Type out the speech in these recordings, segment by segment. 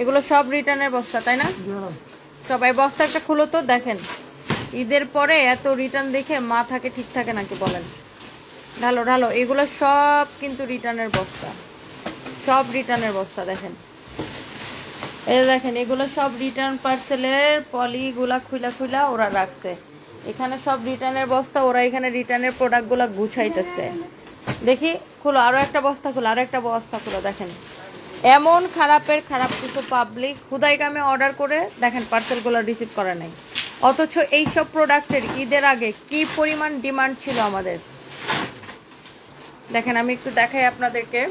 এগুলো সব রিটার্নের বস্তা, তাই না? সবাই বস্তা একটা খুলো তো, দেখেন ঈদের পরে এত রিটার্ন দেখে মাথাকে ঠিক থাকে নাকি বলেন? ঢালো ঢালো, এগুলো সব কিন্তু রিটার্নের বস্তা, সব রিটার্নের বস্তা। দেখেন এই দেখেন, এগুলো সব রিটার্ন পার্সেলের পলিগুলা খুলা খুলা ওরা রাখছে এখানে, সব রিটার্নের বস্তা। ওরা এখানে রিটার্নের প্রোডাক্টগুলো গুছাইতেছে। দেখি খুলো, আরো একটা বস্তা খুলো, আরো একটা বস্তা খুলো। দেখেন এমন খারাপের খারাপ কিছু পাবলিক হুদাই কামে অর্ডার করে দেখেন পার্সেলগুলো রিসিভ করে নাই, অথচ এইসব প্রোডাক্টের ঈদের আগে কি পরিমাণ ডিমান্ড ছিল আমাদের। দেখেন আমি একটু দেখাই আপনাদেরকে,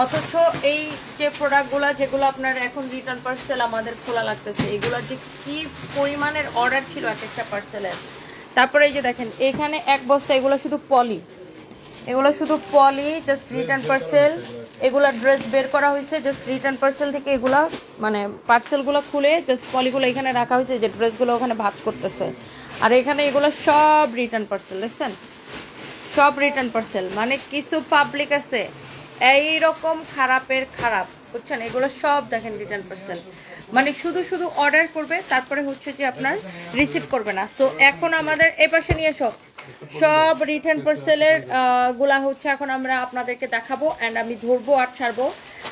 অথচ এই যে প্রোডাক্টগুলো যেগুলো আপনার এখন রিটার্ন পার্সেল আমাদের খোলা লাগতেছে, এগুলোর যে কি পরিমাণের অর্ডার ছিল এক একটা পার্সেলের। তারপরে এই যে দেখেন এখানে এক বস্তা, এগুলো শুধু পলি, এগুলো শুধু পলি, জাস্ট রিটার্ন পার্সেল। এগুলা ড্রেস বের করা হয়েছে জাস্ট রিটার্ন পার্সেল থেকে, এগুলা মানে পার্সেলগুলো খুলে জাস্ট পলিগুলো এখানে রাখা হয়েছে, যে ড্রেসগুলো ওখানে ভাঁজ করতেছে। আর এখানে এগুলো সব রিটার্ন পার্সেল, দেখছেন সব রিটার্ন পার্সেল। মানে কিছু পাবলিক আছে এইরকম খারাপের খারাপ, বুঝছেন? এগুলো সব দেখেন রিটার্ন পার্সেল, মানে শুধু শুধু অর্ডার করবে, তারপরে হচ্ছে যে আপনার রিসিভ করবে না। তো এখন আমাদের এ পাশে নিয়ে সব রিটার্ন পার্সেলের গুলা হচ্ছে এখন আমরা আপনাদেরকে দেখাবো, অ্যান্ড আমি ধরবো আর ছাড়বো।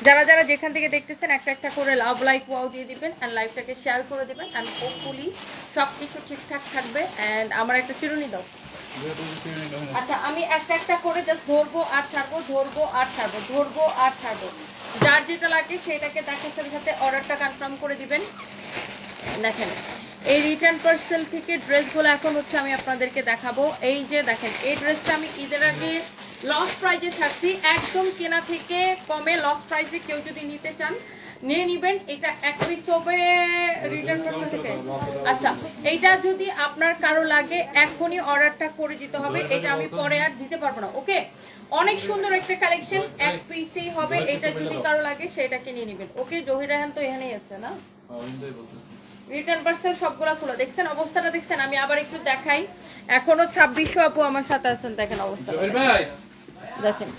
যারা যারা যেখান থেকে দেখতেছেন একটা একটা করে লাভ লাইক ওয়াও দিয়ে দিবেন, অ্যান্ড লাইভটাকে শেয়ার করে দিবেন, অ্যান্ড হোপফুলি সব কিছু ঠিকঠাক থাকবে। অ্যান্ড আমার একটা চিরুনি দাও। আচ্ছা আমি একটা একটা করে জাস্ট ধরবো আর ছাড়বো, ধরবো আর ছাড়বো, ধরবো আর ছাড়বো। যার যেটা লাগে সেটাকে দেখার সাথে সাথে অর্ডারটা কনফার্ম করে দিবেন। দেখেন এই রিটার্ন পার্সেল থেকে ড্রেসগুলো এখন হচ্ছে আমি আপনাদেরকে দেখাবো। এই যে দেখেন এই ড্রেসটা আমি ঈদের আগে লস প্রাইজে ছাড়ছি, একদম কেনা থেকে কমে লস প্রাইজে কেউ যদি নিতে চান নিয়ে নিবেন। এটা এক পিস হবে রিটার্ন পার্সেল থেকে। আচ্ছা এইটা যদি আপনার কারো লাগে এখনই অর্ডারটা করে দিতে হবে, এটা আমি পরে আর দিতে পারবো না। ওকে, অনেক সুন্দর একটা কালেকশন, এক পিসই হবে। এটা যদি কারো লাগে সেটাকে নিয়ে নেবেন। ওকে, জহির রায়হান তো এখানেই আছে না? রিটার্ন পার্সেল সবগুলা খুলো, দেখছেন অবস্থাটা দেখছেন? আমি আবার একটু দেখাই, এখনো 2600 আপু আমার সাথে আছেন, দেখেন অবস্থা দেখেন,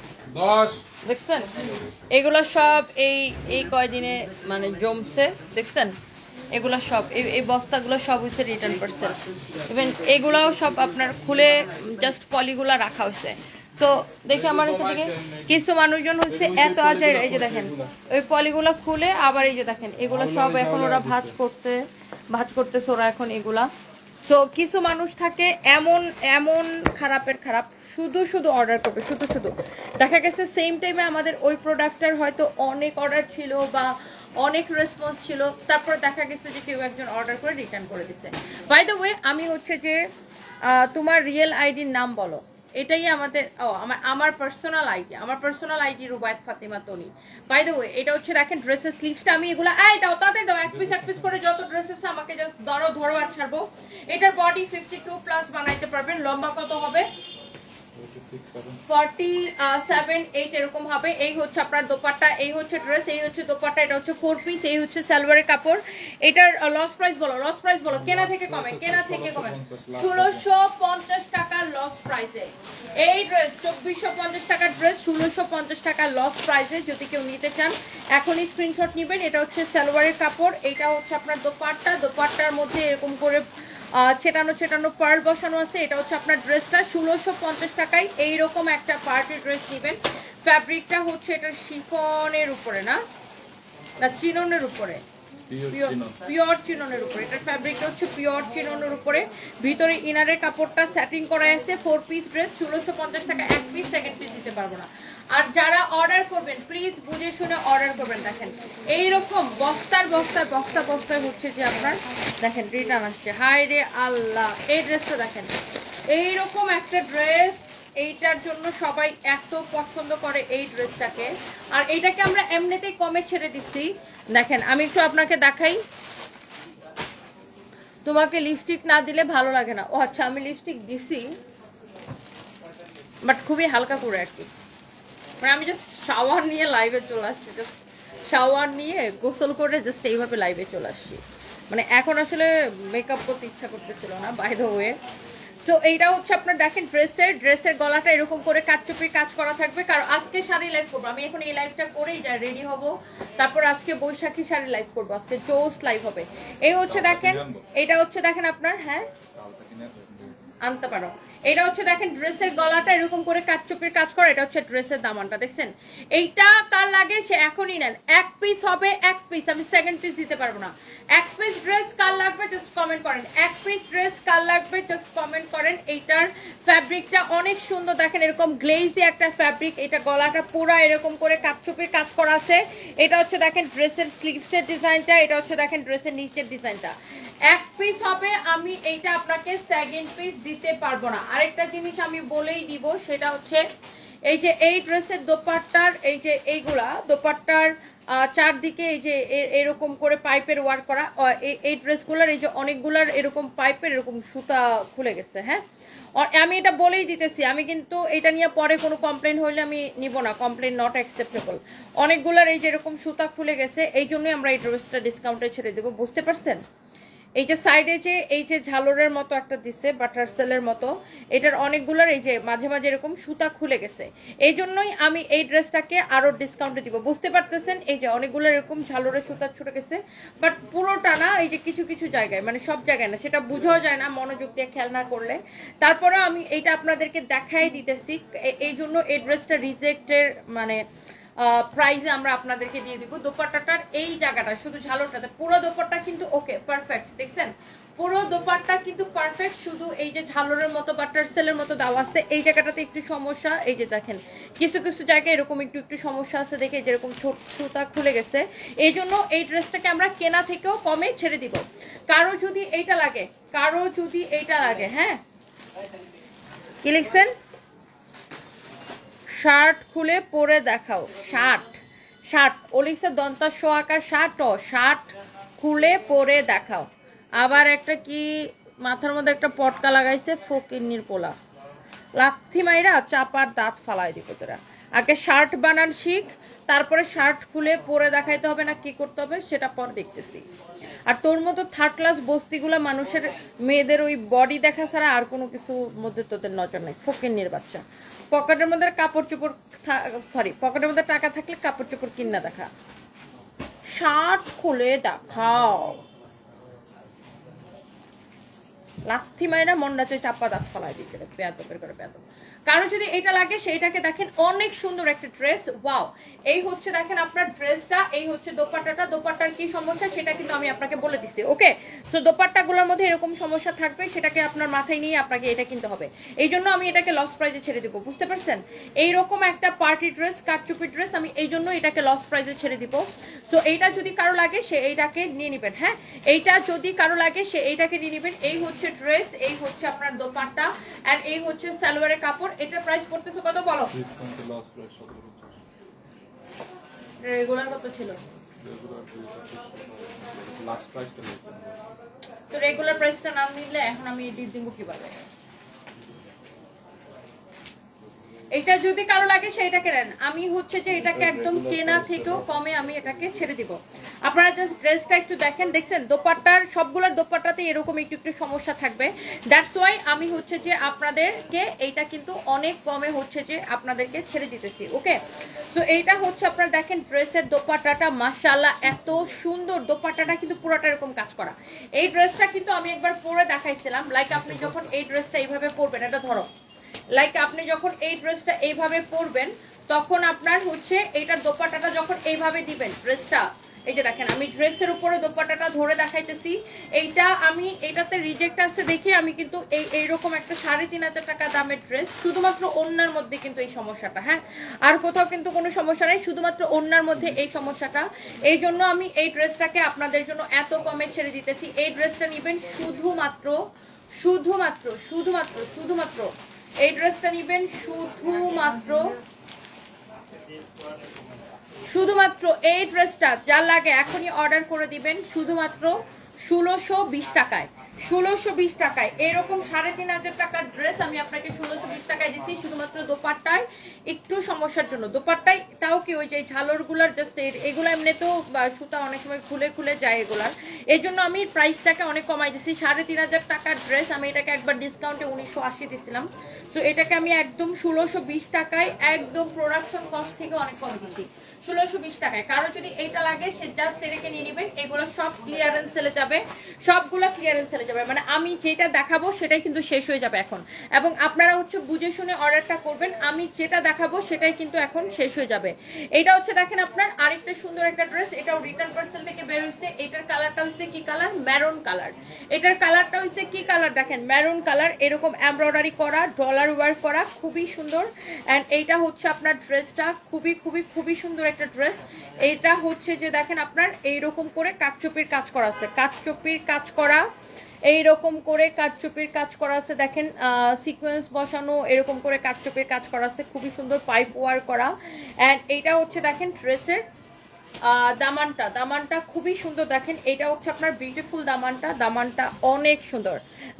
দেখছেন এগুলো সব এই এই কয়দিনে মানে জমছে, দেখছেন এগুলো সব এই বস্তাগুলো সব হচ্ছে রিটার্ন পার্সেল। ইভেন এগুলাও সব আপনার খুলে জাস্ট পলিগুলা রাখা হয়েছে। তো দেখে আমার হচ্ছে থেকে কিছু মানুষজন হচ্ছে এত আজের, এই যে দেখেন ওই পলিগুলা খুলে আবার এই যে দেখেন এগুলো সব এখন ওরা ভাঁজ করতেছে ওরা এখন এগুলা। সো কিছু মানুষ থাকে এমন এমন খারাপের খারাপ, শুধু শুধু অর্ডার করবে, শুধু শুধু। দেখা গেছে সেম টাইমে আমাদের ওই প্রোডাক্টটার হয়তো অনেক অর্ডার ছিল বা অনেক রেসপন্স ছিল, তারপরে দেখা গেছে যে কেউ একজন অর্ডার করে রিটার্ন করে দিছে। বাই দ্য ওয়ে আমি হচ্ছে যে তোমার রিয়েল আইডির নাম বলো, এটাই আমাদের আমার পার্সোনাল আইডি, আমার personal ID Rubayet Fatima Toni. By the way এটা হচ্ছে দেখেন ড্রেসের স্লিভসটা আমি এগুলো দাও তাতে দাও, এক পিস করে যত ড্রেসেস আমাকে জাস্ট ধরো আর ছাড়বো। এটার বডি 52 প্লাস বানাইতে পারবেন। লম্বা কত হবে? 47-8 এরকম হবে। এই হচ্ছে আপনার দোপাট্টা, এই হচ্ছে ড্রেস, এই হচ্ছে দোপাট্টা, এটা হচ্ছে 4 পিস, এই হচ্ছে সালোয়ারের কাপড়। এটার লস প্রাইস বলো, লস প্রাইস বলো, কেনা থেকে কমে 1650 টাকা লস প্রাইসে এই ড্রেস। 2450 টাকার ড্রেস 1650 টাকা লস প্রাইসে যদি কেউ নিতে চান এখনই স্ক্রিনশট নেবেন। এটা হচ্ছে সালোয়ারের কাপড়, এটা হচ্ছে আপনার দোপাট্টা, দোপাট্টার মধ্যে এরকম করে ছেটানো পার্ল বসানো আছে। এটা হচ্ছে আপনার ড্রেসটা 1650 টাকায় এইরকম একটা পার্টি ড্রেস নেবেন। ফ্যাব্রিকটা হচ্ছে এটা শিফনের উপরে না চিননের উপরে, পিওর চিননের উপরে, এটার ফ্যাব্রিকটা হচ্ছে পিওর চিননের উপরে। ভিতরে ইনারের কাপড়টা সেটিং করা আছে। 4 পিস ড্রেস 1650 টাকা, এক পিস সেকেন্ড পিস দিতে পারবো না। আর যারা অর্ডার করবেন প্লিজ বুঝে শুনে অর্ডার করবেন। দেখেন এইরকম বস্তার হচ্ছে যে আপনার দেখেন রিটার্ন আসছে। হাই রে আল্লাহ, এই ড্রেসটা দেখেন এইরকম একটা ড্রেস, এইটার জন্য সবাই এত পছন্দ করে এই ড্রেসটাকে। আর এইটাকে আমরা এমনিতেই কমে ছেড়ে দিচ্ছি। দেখেন আমি একটু আপনাকে দেখাই, তোমাকে লিপস্টিক না দিলে ভালো লাগে না। ও আচ্ছা আমি লিপস্টিক দিছি বাট খুবই হালকা করে আর কি, মানে আমি জাস্ট শাওয়ার নিয়ে লাইভে চলে আসছি, জাস্ট শাওয়ার নিয়ে গোসল করে জাস্ট এইভাবে লাইভে চলে আসছি। মানে এখন আসলে মেকআপ করতে ইচ্ছা করতেছিল না, বাই দ্য ওয়ে। সো এইটা হচ্ছে আপনার দেখেন ড্রেসের গলাটা এরকম করে কাটচুপির কাজ করা থাকবে। কারণ আজকে শাড়ি লাইভ করবো আমি, এখন এই লাইভটা করেই যা রেডি হব, তারপর আজকে বৈশাখী শাড়ি লাইভ করবো, আজকে জোস লাইভ হবে। এই হচ্ছে দেখেন, এটা হচ্ছে দেখেন আপনার, হ্যাঁ আনতে পারো। এটা হচ্ছে দেখেন ড্রেসের গলাটা এরকম করে কাটচুপির কাজ করা, এটা হচ্ছে ড্রেসের দামানটা দেখছেন। এইটা কার লাগে সে এখনই নেন, এক পিস হবে, এক পিস, আমি সেকেন্ড পিস দিতে পারবো না। এক পিস ড্রেস কার লাগবে জাস্ট কমেন্ট করেন, এক পিস ড্রেস কার লাগবে জাস্ট কমেন্ট করেন। এইটার ফ্যাব্রিকটা অনেক সুন্দর দেখেন, এরকম গ্লেজি একটা ফ্যাব্রিক, এটা গলাটা পুরো এরকম করে কাটচুপির কাজ করা আছে। এটা হচ্ছে দেখেন ড্রেসের স্লিভসের ডিজাইনটা, এটা হচ্ছে দেখেন ড্রেসের নিচের ডিজাইনটা। এক পিস হবে, আমি এইটা আপনাকে সেকেন্ড পিস দিতে পারবো না। আরেকটা জিনিস আমি বলেই দিব, সেটা হচ্ছে এই যে এই ড্রেসের দোপাট্টার এই যে এইগুলা দোপাট্টার চারদিকে এই যে এরকম করে পাইপের ওয়ার্ক করা, এই ড্রেসগুলার এই যে অনেকগুলার এরকম পাইপের এরকম সুতা খুলে গেছে। হ্যাঁ আমি এটা বলেই দিতেছি, আমি কিন্তু এটা নিয়ে পরে কোনো কমপ্লেন হইলে আমি নিব না, কমপ্লেন নট অ্যাকসেপ্টেবল। অনেকগুলার এই যে এরকম সুতা খুলে গেছে, এই জন্যই আমরা এই ড্রেসটা ডিসকাউন্টে ছেড়ে দেবো, বুঝতে পারছেন। এই যে সাইডে যে এই যে ঝালরের মতো একটা দিছে বাটার সেলের মতো, এটার অনেকগুলোর এই যে মাঝে মাঝে এরকম সুতা খুলে গেছে, এই জন্যই আমি এই ড্রেসটাকে আরো ডিসকাউন্টে দিব, বুঝতে পারতেছেন। এই যে অনেকগুলো এরকম ঝালরের সুতা ছুটে গেছে, বাট পুরোটা না, এই যে কিছু কিছু জায়গায়, মানে সব জায়গায় না, সেটা বুঝাও যায় না মনোযোগ দিয়ে খেয়াল না করলে। তারপরে আমি এইটা আপনাদেরকে দেখাই দিতেছি, এই জন্য এই ড্রেসটা রিজেক্টের মানে প্রাইজে আমরা আপনাদেরকে দিয়ে দিব। দোপাট্টাটার এই জায়গাটা শুধু ঝালরটাতে, পুরো দোপাট্টা কিন্তু ওকে পারফেক্ট, দেখছেন পুরো দোপাট্টা কিন্তু পারফেক্ট, শুধু এই যে ঝালরের মতো বাটার সেলের মতো দেওয়া আছে, এই জায়গাটাতে একটু সমস্যা। এই যে দেখেন কিছু কিছু জায়গায় এরকম একটু একটু সমস্যা আছে, দেখে যেরকম ছোট সুতা খুলে গেছে। এই জন্য এই ড্রেসটাকে আমরা কেনা থেকেও কমে ছেড়ে দিব। কারো যদি এইটা লাগে, কারো যদি এইটা লাগে, হ্যাঁ কি লিখছেন, শার্ট খুলে পরে দেখাও, শার্ট শার্ট ওলিক্সের দন্তা শো আকার শার্ট, ও শার্ট খুলে পরে দেখাও। আবার একটা কি মাথার মধ্যে একটা পটকা লাগাইছে ফকিন্নির পোলা, লাথি মাইরা চাপার দাঁত ফালাই দিব তোরা। আগে শার্ট বানান শিখ, তারপরে শার্ট খুলে পরে দেখাইতে হবে না কি করতে হবে সেটা পর দেখতেছি। আর তোর মতো থার্ড ক্লাস বস্তিগুলা মানুষের মেয়েদের ওই বডি দেখা ছাড়া আর কোনো কিছুর মধ্যে তোদের নজর নাই, ফকিন্নির বাচ্চা। পকেটের মধ্যে কাপড় চোপড়, সরি পকেটের মধ্যে টাকা থাকলে কাপড় চোপড় কিনা দেখা, শার্ট খুলে দেখাও, লাথি মাইরা মন্ডাচে চাপা দাঁত ফলাই দিতে বেয়াদবের করে বেয়াদব। কারণ যদি এটা লাগে সেইটাকে দেখেন অনেক সুন্দর একটা ড্রেস, ওয়াও। এই হচ্ছে দেখেন আপনার ড্রেসটা, এই হচ্ছে দোপাট্টাটা, দোপাট্টার কি সমস্যা সেটা কিন্তু আমি আপনাকে বলে দিচ্ছি, ওকে। তো দোপাট্টাগুলোর মধ্যে এরকম সমস্যা থাকবে, সেটাকে আপনার মাথায় নিয়ে আপনাকে এটা কিনতে হবে, এই জন্য আমি এটাকে লস প্রাইজে ছেড়ে দিব, বুঝতে পারছেন। এইরকম একটা পার্টি ড্রেস, কাটচুপি ড্রেস, আমি এই জন্য এটাকে লস প্রাইজে ছেড়ে দিব। তো এইটা যদি কারো লাগে সে এইটাকে নিয়ে নেবেন, হ্যাঁ এইটা যদি কারো লাগে সে এইটাকে নিয়ে নেবেন। এই হচ্ছে ড্রেস, এই হচ্ছে আপনার দোপাট্টা, আর এই হচ্ছে সালোয়ারের কাপড়। এটার প্রাইস পড়তেছে কত বলো? রেগুলার কত ছিল? তো রেগুলার প্রাইসটা না নিলে এখন আমি দিয়ে দিব কিভাবে? এটা যদি কারো লাগে সেইটাকে নেন, আমি হচ্ছে যে এটাকে একদম কেনা থেকেও কমে আমি এটাকে ছেড়ে দিব। আপনারা জাস্ট ড্রেসটা একটু দেখেন, দেখছেন দোপাট্টার সবগুলোর দোপাট্টাতে এরকম একটু একটু সমস্যা থাকবে, দ্যাটস ওয়াই আমি হচ্ছে যে আপনাদেরকে এইটা কিন্তু অনেক কমে হচ্ছে যে আপনাদেরকে ছেড়ে দিতেছি, ওকে। তো এইটা হচ্ছে আপনারা দেখেন ড্রেসের দোপাট্টাটা, মাশাআল্লাহ এত সুন্দর দোপাট্টাটা, কিন্তু পুরোটা এরকম কাজ করা। এই ড্রেসটা কিন্তু আমি একবার পরে দেখাইছিলাম, লাইক আপনি যখন এই ড্রেসটা এইভাবে পরবেন, এটা ধরো লাইক আপনি যখন এই ড্রেসটা এইভাবে পরবেন তখন আপনার হচ্ছে এইটার দোপাট্টাটা যখন এইভাবে দিবেন ড্রেসটা, এই যে দেখেন আমি ড্রেসের উপরে দোপাট্টাটা ধরে দেখাইতেছি, এইটা আমি এটাতে রিজেক্ট আছে দেখে আমি কিন্তু এইরকম একটা 3,500 টাকা দামের ড্রেস, শুধুমাত্র ওড়নার মধ্যে কিন্তু এই সমস্যাটা, হ্যাঁ আর কোথাও কিন্তু কোনো সমস্যা নাই, শুধুমাত্র ওড়নার মধ্যে এই সমস্যাটা। এই জন্য আমি এই ড্রেসটাকে আপনাদের জন্য এত কমে ছেড়ে দিতেছি। এই ড্রেসটা নেবেন শুধুমাত্র শুধুমাত্র শুধুমাত্র শুধুমাত্র এই ড্রেসটা নেবেন শুধুমাত্র শুধুমাত্র এই ড্রেসটা, যার লাগে এখনই অর্ডার করে দিবেন, শুধুমাত্র 1620 টাকায়, 1620 টাকায় এরকম 3500 টাকার ড্রেস আমি আপনাকে 1620 টাকায় দিচ্ছি। শুধুমাত্র দোপাট্টায় একটু সমস্যার জন্য, দোপাট্টায় তাও কি ওই যে ঝালরগুলার জাস্ট এগুলো এমনিতেও সুতা অনেক সময় খুলে খুলে যায় এগুলার, এই জন্য আমি প্রাইসটাকে অনেক কমাই দিচ্ছি। 3500 টাকার ড্রেস আমি এটাকে একবার ডিসকাউন্টে 1980 দিচ্ছিলাম, সো এটাকে আমি একদম 1620 টাকায় একদম প্রোডাকশন কস্ট থেকে অনেক কমে দিচ্ছি, 1620 টাকায়। কারো যদি এটা লাগে সে জাস্ট এটাকে নিয়ে নেবেন। এগুলো সব ক্লিয়ারেন্স সেলে যাবে, সবগুলো ক্লিয়ারেন্স সেলে যাবে, মানে আমি যেটা দেখাবো সেটাই কিন্তু শেষ হয়ে যাবে এখন, এবং আপনারা হচ্ছে বুঝে শুনে অর্ডারটা করবেন। আমি যেটা দেখাবো সেটাই কিন্তু এখন শেষ হয়ে যাবে। এটা হচ্ছে দেখেন আপনার আরেকটা সুন্দর একটা ড্রেস, এটাও রিটার্ন পার্সেল থেকে বের হচ্ছে। এটার কালারটা হচ্ছে কি কালার, মেরুন কালার। এটার কালারটা হচ্ছে কি কালার দেখেন, মেরুন কালার, এরকম এমব্রয়ডারি করা, ডলার ওয়ার্ক করা, খুবই সুন্দর। এন্ড এইটা হচ্ছে আপনার ড্রেসটা খুবই খুবই খুবই সুন্দর একটা ড্রেস। এটা হচ্ছে যে দেখেন আপনার এইরকম করে কাটচুপির কাজ করা আছে, কাটচুপির কাজ করা, এইরকম করে কাটচুপির কাজ করা আছে দেখেন, সিকোয়েন্স বসানো, এরকম করে কাটচুপির কাজ করা আছে, খুবই সুন্দর পাইপ ওয়ার্ক করা। এন্ড এইটা হচ্ছে দেখেন ড্রেসের দামানটা, দামানটা খুবই সুন্দর দেখেন, এটা হচ্ছে আপনার বিউটিফুল দামানটা, দামানটা অনেক সুন্দর,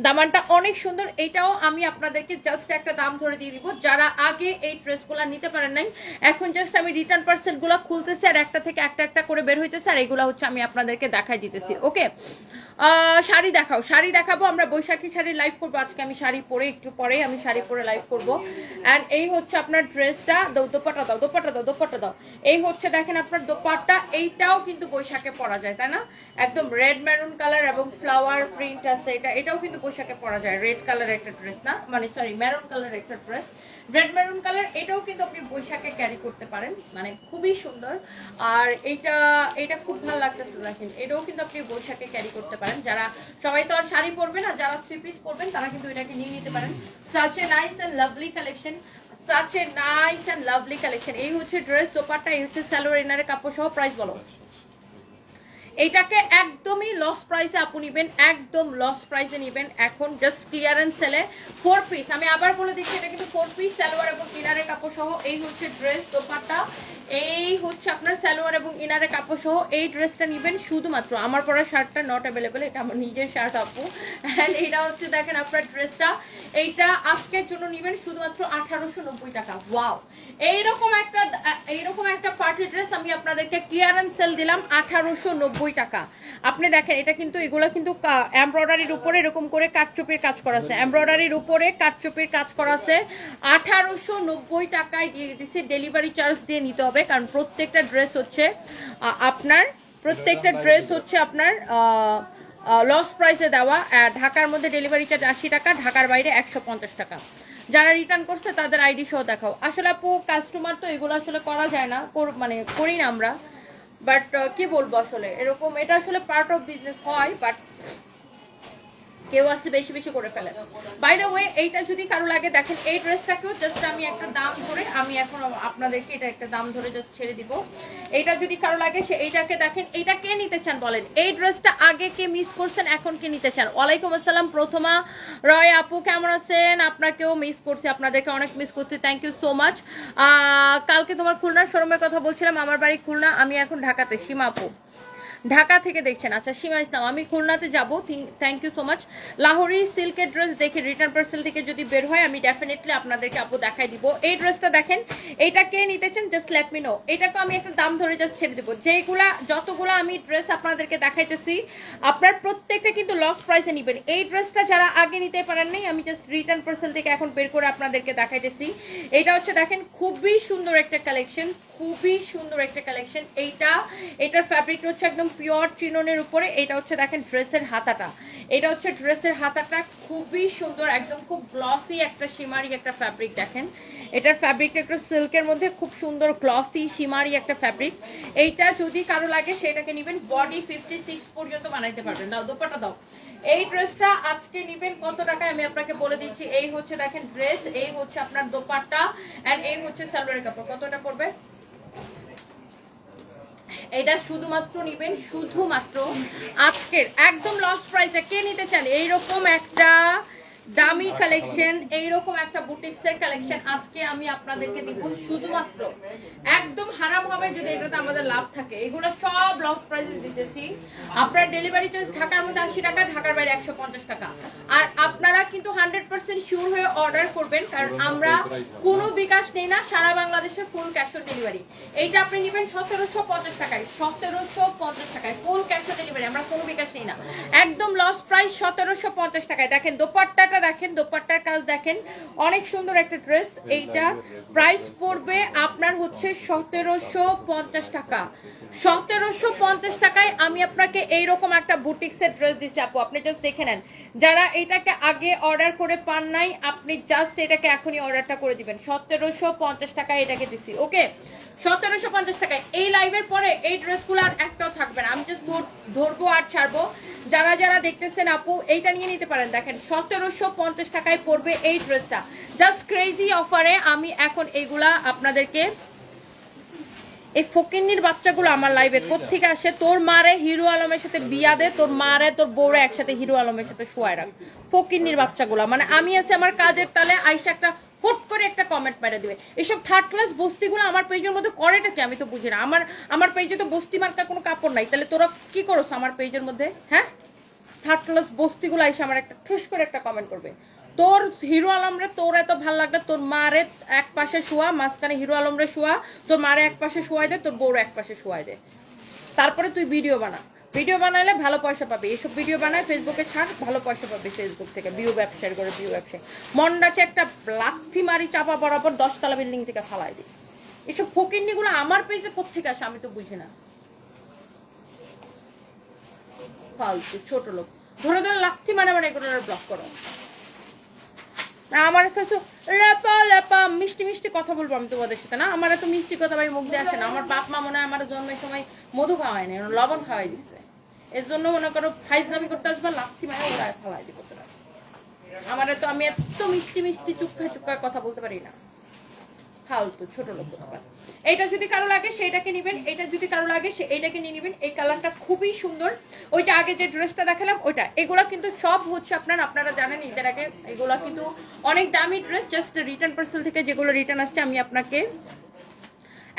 দামানটা অনেক সুন্দর। এটাও আমি আপনাদেরকে জাস্ট একটা দাম ধরে দিয়ে দিব, যারা আগে এই ড্রেসগুলো নিতে পারেন নাই, এখন জাস্ট আমি রিটার্ন পার্সেলগুলো খুলতেছি আর একটা থেকে একটা একটা করে বের হইতেছে, আর এগুলো হচ্ছে আমি আপনাদেরকে দেখাই দিতেছি। ওকে, শাড়ি দেখাও, শাড়ি দেখাবো আমরা, বৈশাখী শাড়ি লাইভ করবো আজকে। আমি শাড়ি পরে একটু পরে আমি শাড়ি পরে লাইভ করবো। অ্যান্ড এই হচ্ছে আপনার ড্রেসটা, দোপাট্টা দাও, দোপাট্টা দাও, দোপাট্টা দাও। এই হচ্ছে দেখেন আপনার দোপাট্টা, এইটাও কিন্তু বৈশাখে পরা যায়, তাই না? একদম রেড মেরুন কালার এবং ফ্লাওয়ার প্রিন্ট আছে, এটাও কিন্তু বৈশাখে পরা যায়। রেড কালারের একটা ড্রেস না, মানে সরি মেরুন কালারের একটা ড্রেস, রেড মেরুন কালার, এটাও কিন্তু আপনি বৈশাখে ক্যারি করতে পারেন, মানে খুবই সুন্দর। আর এটা খুব ভালো লাগতেছে দেখেন, এটাও কিন্তু আপনি বৈশাখে ক্যারি করতে পারেন। যারা সবাই তো আর শাড়ি পরবেন, আর যারা থ্রি পিস পরবেন তারা কিন্তু এটাকে নিয়ে নিতে পারেন। such a nice and lovely collection, such a nice and lovely collection। এই হচ্ছে ড্রেস, দোপাট্টা, এই হচ্ছে সালোয়ার, ইনারের কাপড় সহ। প্রাইস বলো। এইটাকে একদমই লস প্রাইসে আপু নিবেন, একদম লস প্রাইসে নিবেন এখন, জাস্ট ক্লিয়ারেন্স সেলে 4 পিস। আমি আবার বলে দিচ্ছি, এটা কিন্তু 4 পিস সালোয়ার এবং ইনারের কাপড় সহ। এই হচ্ছে ড্রেস, দোপাট্টা, এই হচ্ছে আপনার সালোয়ার এবং ইনারের কাপড় সহ। এই ড্রেসটা নিবেন শুধুমাত্র, আমার পরা শার্টটা নট অ্যাভেলেবেল, এটা আমার নিজের শার্ট আপু। অ্যান্ড এইটা হচ্ছে দেখেন আপনার ড্রেসটা, এইটা আজকের জন্য নিবেন শুধুমাত্র 1890 টাকা। ওয়াও, এইরকম একটা পার্টি ড্রেস আমি আপনাদেরকে ক্লিয়ারেন্স সেল দিলাম 1890 টাকা। আপনি দেখেন এটা কিন্তু, এগুলো কিন্তু এমব্রয়ডারির উপরে এরকম করে কাটচুপির কাজ করা আছে, এমব্রয়ডারির উপরে কাটচুপির কাজ করা আছে। 1890 টাকায় দিয়ে দিচ্ছি, ডেলিভারি চার্জ দিয়ে নিতে হবে, কারণ প্রত্যেকটা ড্রেস হচ্ছে আপনার লস প্রাইসে দেওয়া। ঢাকার মধ্যে ডেলিভারি চার্জ 80 টাকা, ঢাকার বাইরে 150 টাকা। যারা রিটার্ন করছে তাদের আইডি সহ দেখাও। আসলে আপু কাস্টমার তো এগুলো আসলে করা যায় না, মানে করি না আমরা, বাট কি বলবো আসলে, এরকম এটা আসলে পার্ট অফ বিজনেস হয়, বাট কেউ আসছে বেশি বেশি করে ফেলে। বাই দ্য ওয়ে, এইটা যদি কারো লাগে দেখেন, এই ড্রেসটাকেও জাস্ট আমি একটা দাম ধরে, আমি এখন আপনাদেরকে এটা একটা দাম ধরে জাস্ট ছেড়ে দিব। এইটা যদি কারো লাগে সে এইটাকে দেখেন, এইটা কে নিতে চান বলেন? এই ড্রেসটা আগে কে মিস করছেন, এখন কে নিতে চান? ওয়ালাইকুম আসসালাম প্রথমা রয় আপু, কেমন আছেন? আপনাকেও মিস করছি, আপনাদেরকে অনেক মিস করছি, থ্যাংক ইউ সো মাচ। কালকে তোমার খুলনার শোরুমের কথা বলছিলাম, আমার বাড়ি খুলনা, আমি এখন ঢাকাতে। সীমা আপু ঢাকা থেকে দেখছেন, আচ্ছা সীমা ইসলাম, আমি খুলনাতে যাবো, thank you so much. Lahori সিল্কের ড্রেস দেখে রিটার্ন পার্সেল থেকে যদি বের হয় আমি ডেফিনেটলি আপনাদেরকে আপু দেখাই দিব। এই ড্রেসটা দেখেন, এটা কে নিতে চান জাস্ট লেট মি নো। এটাকে আমি একটা দাম ধরে জাস্ট ছেড়ে দেবো। যতগুলো আমি ড্রেস আপনাদেরকে দেখাইতেছি, আপনার প্রত্যেকটা কিন্তু লস প্রাইসে নিবেন। এই ড্রেসটা যারা আগে নিতে পারেন নাই, আমি জাস্ট রিটার্ন পার্সেল থেকে এখন বের করে আপনাদেরকে দেখাইতেছি। এটা হচ্ছে দেখেন খুবই সুন্দর একটা কালেকশন, খুবই সুন্দর একটা কালেকশন। এটার ফ্যাব্রিকটা হচ্ছে একদম পিওর চিননের উপরে। এটা হচ্ছে দেখেন ড্রেসের হাতাটা, এটা হচ্ছে ড্রেসের হাতাটা, খুবই সুন্দর, একদম খুব গ্লসি একটা শিমারি একটা ফ্যাব্রিক। দেখেন এটার ফ্যাব্রিকটা একটু সিল্কের মধ্যে, খুব সুন্দর গ্লসি শিমারি একটা ফ্যাব্রিক। এইটা যদি কারো লাগে সেটাকে নেবেন, বডি 56 পর্যন্ত বানাইতে পারবেন। দাও দোপাট্টা দাও। এই ড্রেসটা আজকে নিবেন কত টাকায় আমি আপনাকে বলে দিচ্ছি। এই হচ্ছে দেখেন ড্রেস, এই হচ্ছে আপনার দোপাট্টা, এন্ড এই হচ্ছে সালোয়ারের কাপড়। কতটা পড়বে? এটা শুধুমাত্র নিবেন, শুধুমাত্র আজকের একদম লস প্রাইসে। কে নিতে চান এইরকম একটা দামি কালেকশন, এইরকম একটা বুটিক্সের কালেকশন আজকে আমি আপনাদেরকে দিব শুধুমাত্র একদম হারাম হবে যদি এটাতে আমাদের লাভ থাকে। এগুলো সব লস প্রাইসে দিতেছি। আপনার ডেলিভারি চার্জ ঢাকার মধ্যে 80 টাকা, ঢাকার বাইরে 150 টাকা। আর আপনারা কিন্তু 100% শিওর হয়ে অর্ডার করবেন, কারণ আমরা কোনো বিকাশ নেই না, সারা বাংলাদেশে ফুল ক্যাশ অন ডেলিভারি। এইটা আপনি নেবেন 1750 টাকায়, 1750 টাকায় ফুল ক্যাশ অন ডেলিভারি, আমরা কোনো বিকাশ নেই না, একদম লস প্রাইস 1750 টাকায়। দেখেন দোপাট্টাটা, দেখেন দোপাট্টার কাজ, দেখেন অনেক সুন্দর একটা ড্রেস। এইটা প্রাইস পড়বে আপনার হচ্ছে 1750 টাকা। 1750 টাকায় আমি আপনাকে এইরকম একটা বুটিক্সের ড্রেস দিচ্ছি আপু, আপনি জাস্ট দেখে নেন। যারা এটাকে আগে অর্ডার করে পান নাই, আপনি জাস্ট এটাকে এখনই অর্ডারটা করে দিবেন। 1750 টাকায় এটাকে দিচ্ছি, ওকে 1750 টাকায়। এই লাইভের পরে এই ড্রেসগুলো আর একটাও থাকবে না, আমি জাস্ট ধরবো আর ছাড়বো। যারা যারা দেখতেছেন আপু এইটা নিয়ে নিতে পারেন। দেখেন 1750 টাকায় পড়বে এই ড্রেসটা, জাস্ট ক্রেজি অফারে আমি এখন এইগুলা আপনাদেরকে। এই ফকিন্নির বাচ্চাগুলো আমার লাইভে কোত্থেকে আসে? তোর মারে হিরো আলমের সাথে বিয়া দে, তোর মারে তোর বউরে একসাথে হিরো আলমের সাথে শোয়ায় রাখ। ফকিন্নির বাচ্চাগুলো, মানে আমি আছি আমার কাজের তালে, আইসা একটা হুট করে একটা কমেন্ট মেরে দিবে। এসব থার্ড ক্লাস বস্তিগুলো আমার পেজের মধ্যে করেটা কি আমি তো বুঝি না। আমার পেজে তো বস্তি মার্কা কোনো কাপড় নাই, তাহলে তোরা কি করছ আমার পেজের মধ্যে? হ্যাঁ, থার্ড ক্লাস বস্তিগুলো এসে আমার একটা ঠুস করে একটা কমেন্ট করবে। তোর হিরো আলমরে তোর এত ভালো লাগলে তোর মারে এক পাশে শোয়া, মাঝখানে হিরো আলমরে শোয়া, তোর মারে এক পাশে শোয়াই দে, তোর বউরে এক পাশে শোয়াই দে, তারপরে তুই ভিডিও বানা। ভিডিও বানালে ভালো পয়সা পাবে। এইসব ভিডিও বানায় ফেসবুকে ছাড়, ভালো পয়সা পাবে ফেসবুক থেকে। বিউ ব্যবসার করে বিউ ব্যবসায় মন্ডাছে একটা লাথি মারি চাপা বরাবর 10 তলা বিল্ডিং থেকে ফালাই দিই। এসব ফকিন্নিগুলো আমার পেজে কোত্থেকে আসে আমি তো বুঝি না। ফালতু ছোট লোক, ধরে ধরে লাথি মানে মানে এগুলো ব্লক করো। আমার কাছে লেপা লেপা মিষ্টি মিষ্টি কথা বলবো আমি তোমাদের সাথে না, আমার এত মিষ্টি কথা ভাই মুখ দিয়ে আসে না। আমার বাপ মা মনে হয় আমার জন্মের সময় মধু খাওয়ায় না, লবণ খাওয়াই দিচ্ছে। এর জন্য মনে করো ফাইজলামি করতে আসবা, লাথি মানে ওরা ফালাই দিব তোরা। আমার তো আমি এত মিষ্টি মিষ্টি চুপকা চুপকা কথা বলতে পারি না। ফালতু ছোট লোক কথা। এইটা যদি কারো লাগে সেটাকে নেবেন, এটা যদি কারো লাগে সে এইটাকে নিয়ে নেবেন। এই কালারটা খুবই সুন্দর। ওইটা আগে যে ড্রেসটা দেখালাম ওইটা, এগুলা কিন্তু সব হচ্ছে আপনারা জানেন ঈদের আগে এগুলা কিন্তু অনেক দামি ড্রেস। জাস্ট রিটার্ন পার্সেল থেকে যেগুলো রিটার্ন আসছে আমি আপনাকে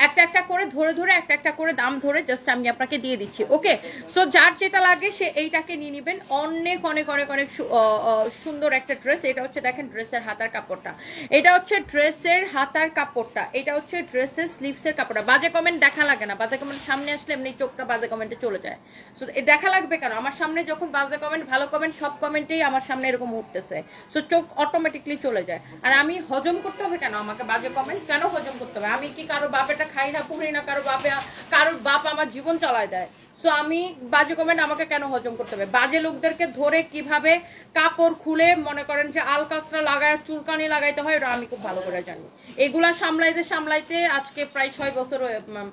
একটা একটা করে ধরে ধরে একটা একটা করে দাম ধরে জাস্ট আমি আপনাকে দিয়ে দিচ্ছি, ওকে। সো যার যেটা লাগে সে এইটাকে নিয়ে নেবেন। অনেক অনেক অনেক অনেক সুন্দর একটা ড্রেস। এটা হচ্ছে দেখেন ড্রেসের হাতার কাপড়টা, এটা হচ্ছে ড্রেসের হাতার কাপড়টা, এটা হচ্ছে ড্রেসের স্লিভসের কাপড়টা। বাজে কমেন্ট দেখা লাগে না, বাজে কমেন্ট সামনে আসলে এমনি চোখটা বাজে কমেন্টে চলে যায়। সো দেখা লাগবে কেন? আমার সামনে যখন বাজে কমেন্ট ভালো কমেন্ট সব কমেন্টেই আমার সামনে এরকম উঠতেছে, সো চোখ অটোমেটিকলি চলে যায়। আর আমি হজম করতে হবে কেন? আমাকে বাজে কমেন্ট কেন হজম করতে হবে? আমি কি কারো বাপেটা খাই না পুরি না, কারোর বাপ আমার জীবন চালায় দেয়। সো আমি বাজে কমেন্ট আমাকে কেন হজম করতে হবে? বাজে লোকদেরকে ধরে কিভাবে কাপড় খুলে মনে করেন যে আলকাতরা লাগায় চুলকানি লাগাইতে হয় ওটা আমি খুব ভালো করে জানি। এগুলা সামলাইতে সামলাইতে আজকে প্রায় 6 বছর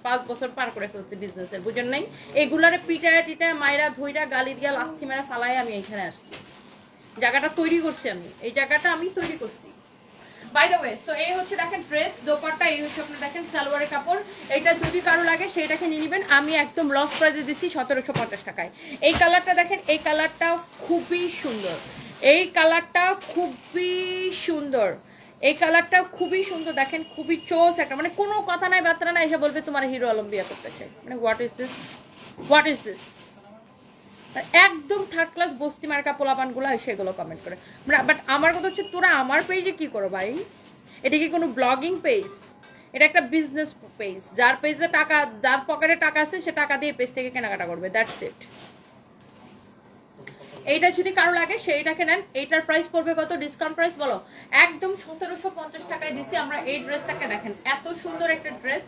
5 বছর পার করে ফেলছি বিজনেসের, বুঝেন নাই? এগুলারে পিটায় টিটায় মাইরা ধুইরা গালি দিয়া লাথি মেরা ফালাই আমি এখানে আসছি। জায়গাটা তৈরি করছি আমি, এই জায়গাটা আমি তৈরি করছি। বাই দ্য ওয়ে, সো এই হচ্ছে দেখেন ড্রেস, দোপাট্টা, এই হচ্ছে আপনার দেখেন সালোয়ারের কাপড়। এটা যদি কারো লাগে সেইটাকে নিয়ে নেবেন। আমি একদম লস প্রাইসে দিচ্ছি 1750 টাকায়। এই কালারটা দেখেন, এই কালারটাও খুবই সুন্দর, এই কালারটা খুবই সুন্দর, এই কালারটা খুবই সুন্দর। দেখেন খুবই চোস একটা, মানে কোনো কথা নাই বার্তা নাই এসে বলবে তোমার হিরো আলম বিয়ে করতে চাই, মানে what is this, what is this? একদম থার্ড ক্লাস বস্তি মার্কা পোলাপানগুলো সেগুলো কমেন্ট করে। বাট আমার কথা হচ্ছে তোরা আমার পেজে কি করো ভাই? এটা কি কোনো ব্লগিং পেজ? এটা একটা বিজনেস পেজ। যার পেজে টাকা, যার পকেটে টাকা আছে সে টাকা দিয়ে পেজ থেকে কেনাকাটা করবে, দ্যাটস ইট। এইটা যদি কারো লাগে সেইটাকে নেন। এইটার প্রাইস পড়বে কত? ডিসকাউন্ট প্রাইস বলো, একদম 1750 টাকায় দিছি আমরা এই ড্রেসটাকে। দেখেন এত সুন্দর একটা ড্রেস,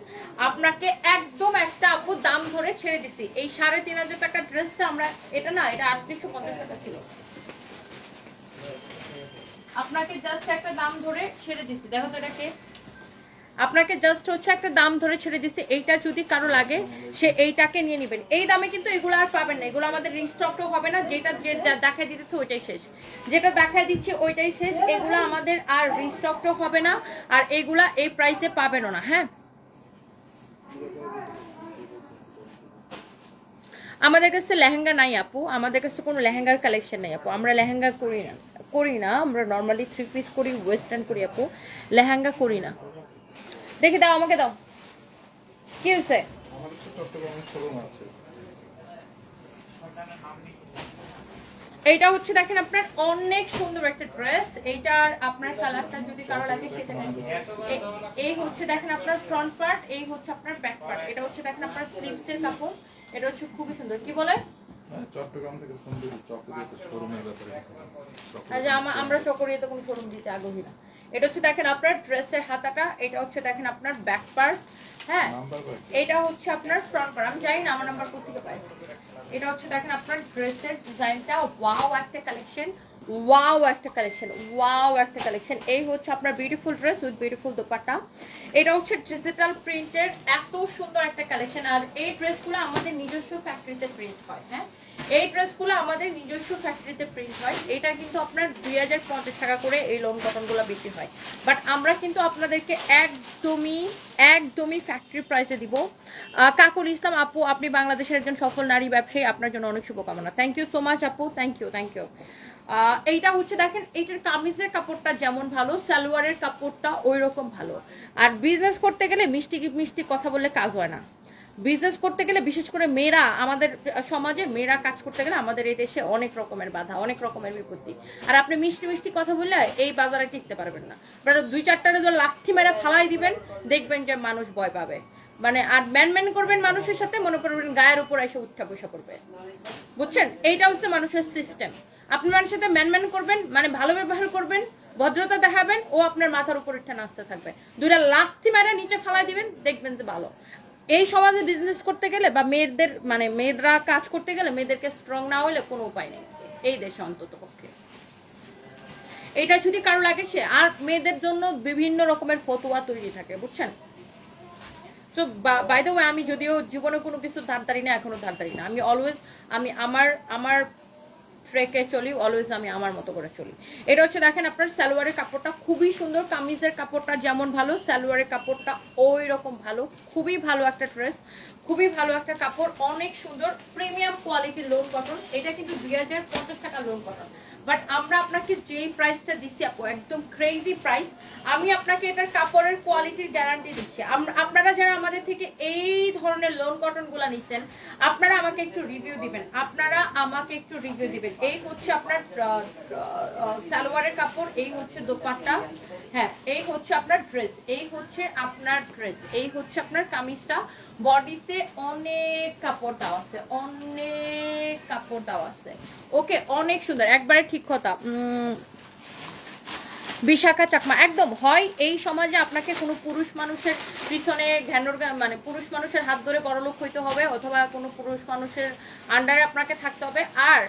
আপনাকে একদম একটা আপু দাম ধরে ছেড়ে দিছি। এই 3500 টাকা ড্রেসটা আমরা, এটা না, এটা 3850 টাকা ছিল, আপনাকে জাস্ট একটা দাম ধরে ছেড়ে দিছি। দেখো তো এটাকে, আপনাকে জাস্ট হচ্ছে একটা দাম ধরে ছেড়ে দিচ্ছে। এইটা যদি কারো লাগে সে এইটাকে নিয়ে নেবেন। এই দামে কিন্তু এগুলো আর পাবেন না, এগুলো আমাদের রিস্টকও হবে না। যেটা দেখাই দিতেছে ওইটাই শেষ, যেটা দেখাই দিচ্ছি ওইটাই শেষ। এগুলো আমাদের আর রিস্টকও হবে না, আর এগুলা এই প্রাইসে পাবেনও না। হ্যাঁ, আমাদের কাছে লেহেঙ্গা নাই আপু, আমাদের কাছে কোনো লেহেঙ্গার কালেকশন নাই আপু, আমরা লেহেঙ্গা করি না, করি না, আমরা নর্মালি 3 পিস করি, ওয়েস্টার্ন করি আপু, লেহেঙ্গা করি না। দেখি দাও, আমাকে দাও, কি হয়েছে? এইটা হচ্ছে দেখেন আপনার অনেক সুন্দর একটা ড্রেস। এইটার আপনার কালারটা যদি কারো লাগে সেটা নেন। এই হচ্ছে দেখেন আপনার ফ্রন্ট পার্ট, এই হচ্ছে আপনার ব্যাক পার্ট। এটা হচ্ছে দেখেন আপনার স্লিভস এর কাপড়। এটা হচ্ছে খুবই সুন্দর। কি বলে? চট্টগ্রাম থেকে ফোন দিয়েছি চকরিয়াতে শোরুমের ব্যাপারে। আচ্ছা, আমরা চকরিয়াতে কোনো শোরুম দিতে আগ্রহী না। এটা হচ্ছে দেখেন আপনার ড্রেসের হাতাটা, এটা হচ্ছে দেখেন আপনার ব্যাক পার্ট। হ্যাঁ, এটা হচ্ছে আপনার ফ্রন্ট পার্ট। আমি জানি না আমার নাম্বার কোথা থেকে পাই। এটা হচ্ছে দেখেন আপনার ড্রেসের ডিজাইনটা। ওয়াও একটা কালেকশন, ওয়াও একটা কালেকশন, ওয়াও একটা কালেকশন। এই হচ্ছে আপনার beautiful dress with beautiful dupatta. এটা হচ্ছে ডিজিটাল প্রিন্টের এত সুন্দর একটা কালেকশন। আর এই ড্রেসগুলো আমাদের নিজস্ব ফ্যাক্টরিতে প্রিন্ট হয়। হ্যাঁ, এই ড্রেসগুলো আমাদের নিজস্ব ফ্যাক্টরিতে প্রিন্ট হয়। এটা কিন্তু আপনার 2050 টাকা করে এই লোন কটনগুলো বিক্রি হয়, বাট আমরা কিন্তু আপনাদেরকে একদমই ফ্যাক্টরি প্রাইসে দিব। কাকুল ইসলাম আপু, আপনি বাংলাদেশের একজন সফল নারী ব্যবসায়ী, আপনার জন্য অনেক শুভকামনা। থ্যাংক ইউ সো মাচ আপু, থ্যাংক ইউ। এইটা হচ্ছে দেখেন, এইটার কামিজের কাপড়টা যেমন ভালো, সালোয়ারের কাপড়টা ওই রকম ভালো। আর বিজনেস করতে গেলে মিষ্টি কথা বললে কাজ হয় না। বিজনেস করতে গেলে বিশেষ করে মেয়েরা, আমাদের সমাজে মেয়েরা কাজ করতে গেলে আমাদের এই দেশে অনেক রকমের বাধা, অনেক রকমের বিপত্তি। আর আপনি মিষ্টি কথা বললে এই বাজারে টিকতে পারবেন না। আপনারা 2-4টা লাথি মেরা ফালাই দিবেন, দেখবেন যে মানুষ ভয় পাবে। মানে আর ম্যান করবেন মানুষের সাথে, মনে করবেন গায়ের উপর এসে উঠা বসা করবে। বুঝছেন? এইটা হচ্ছে মানুষের সিস্টেম। আপনি মানুষের সাথে ম্যান করবেন, মানে ভালো ব্যবহার করবেন, ভদ্রতা দেখাবেন, ও আপনার মাথার উপর উঠে নাচতে থাকবে। 2টা লাথি মেরে নিচে ফালাই দিবেন, দেখবেন যে ভালো। এই সমাজে বিজনেস করতে গেলে বা মেয়েরা কাজ করতে গেলে মেয়েদেরকে স্ট্রং না হলে কোনো উপায় নেই এই দেশে, অন্তত পক্ষে। এটা যদি কারো লাগে সে, আর মেয়েদের জন্য বিভিন্ন রকমের ফতুয়া তৈরি থাকে, বুঝছেন? সো বাই দ্য ওয়ে, আমি যদিও জীবনে কোনো কিছু ধারধারি না, এখনো ধারধারি না। আমি অলওয়েজ আমার ট্রেকে চলি, অলওয়েজ আমি আমার মতো করে চলি। এটা হচ্ছে দেখেন আপনার সালোয়ারের কাপড়টা খুবই সুন্দর, কামিজের কাপড়টা যেমন ভালো, সালোয়ারের কাপড়টা ওই রকম ভালো। খুবই ভালো একটা ড্রেস, খুবই ভালো একটা কাপড়, অনেক সুন্দর, প্রিমিয়াম কোয়ালিটির লোন কটন। এটা কিন্তু 2050 টাকা লোন কটন, বাট আমরা আপনাকে যেই প্রাইসটা দিচ্ছি আপু, একদম ক্রেজি প্রাইস। আমি আপনাকে এটার কাপড়ের কোয়ালিটির গ্যারান্টি দিচ্ছি। আপনারা যারা আমাদের থেকে এই ধরনের লোন কটন গুলা নিচ্ছেন, আপনারা আমাকে একটু রিভিউ দিবেন। এই হচ্ছে আপনার সালোয়ারের কাপড়, এই হচ্ছে দোপাট্টা, হ্যাঁ, এই হচ্ছে আপনার ড্রেস, এই হচ্ছে আপনার কামিজটা। বডিতে অনেক কাপড় দেওয়া আছে, ওকে, অনেক সুন্দর, একবারে ঠিক কথা। বিশাখা চাকমা একদম হয়। এই সমাজে আপনাকে কোনো পুরুষ মানুষের পিছনে মানে পুরুষ মানুষের হাত ধরে বড়লোক হইতে হবে, অথবা কোনো পুরুষ মানুষের আন্ডারে আপনাকে থাকতে হবে। আর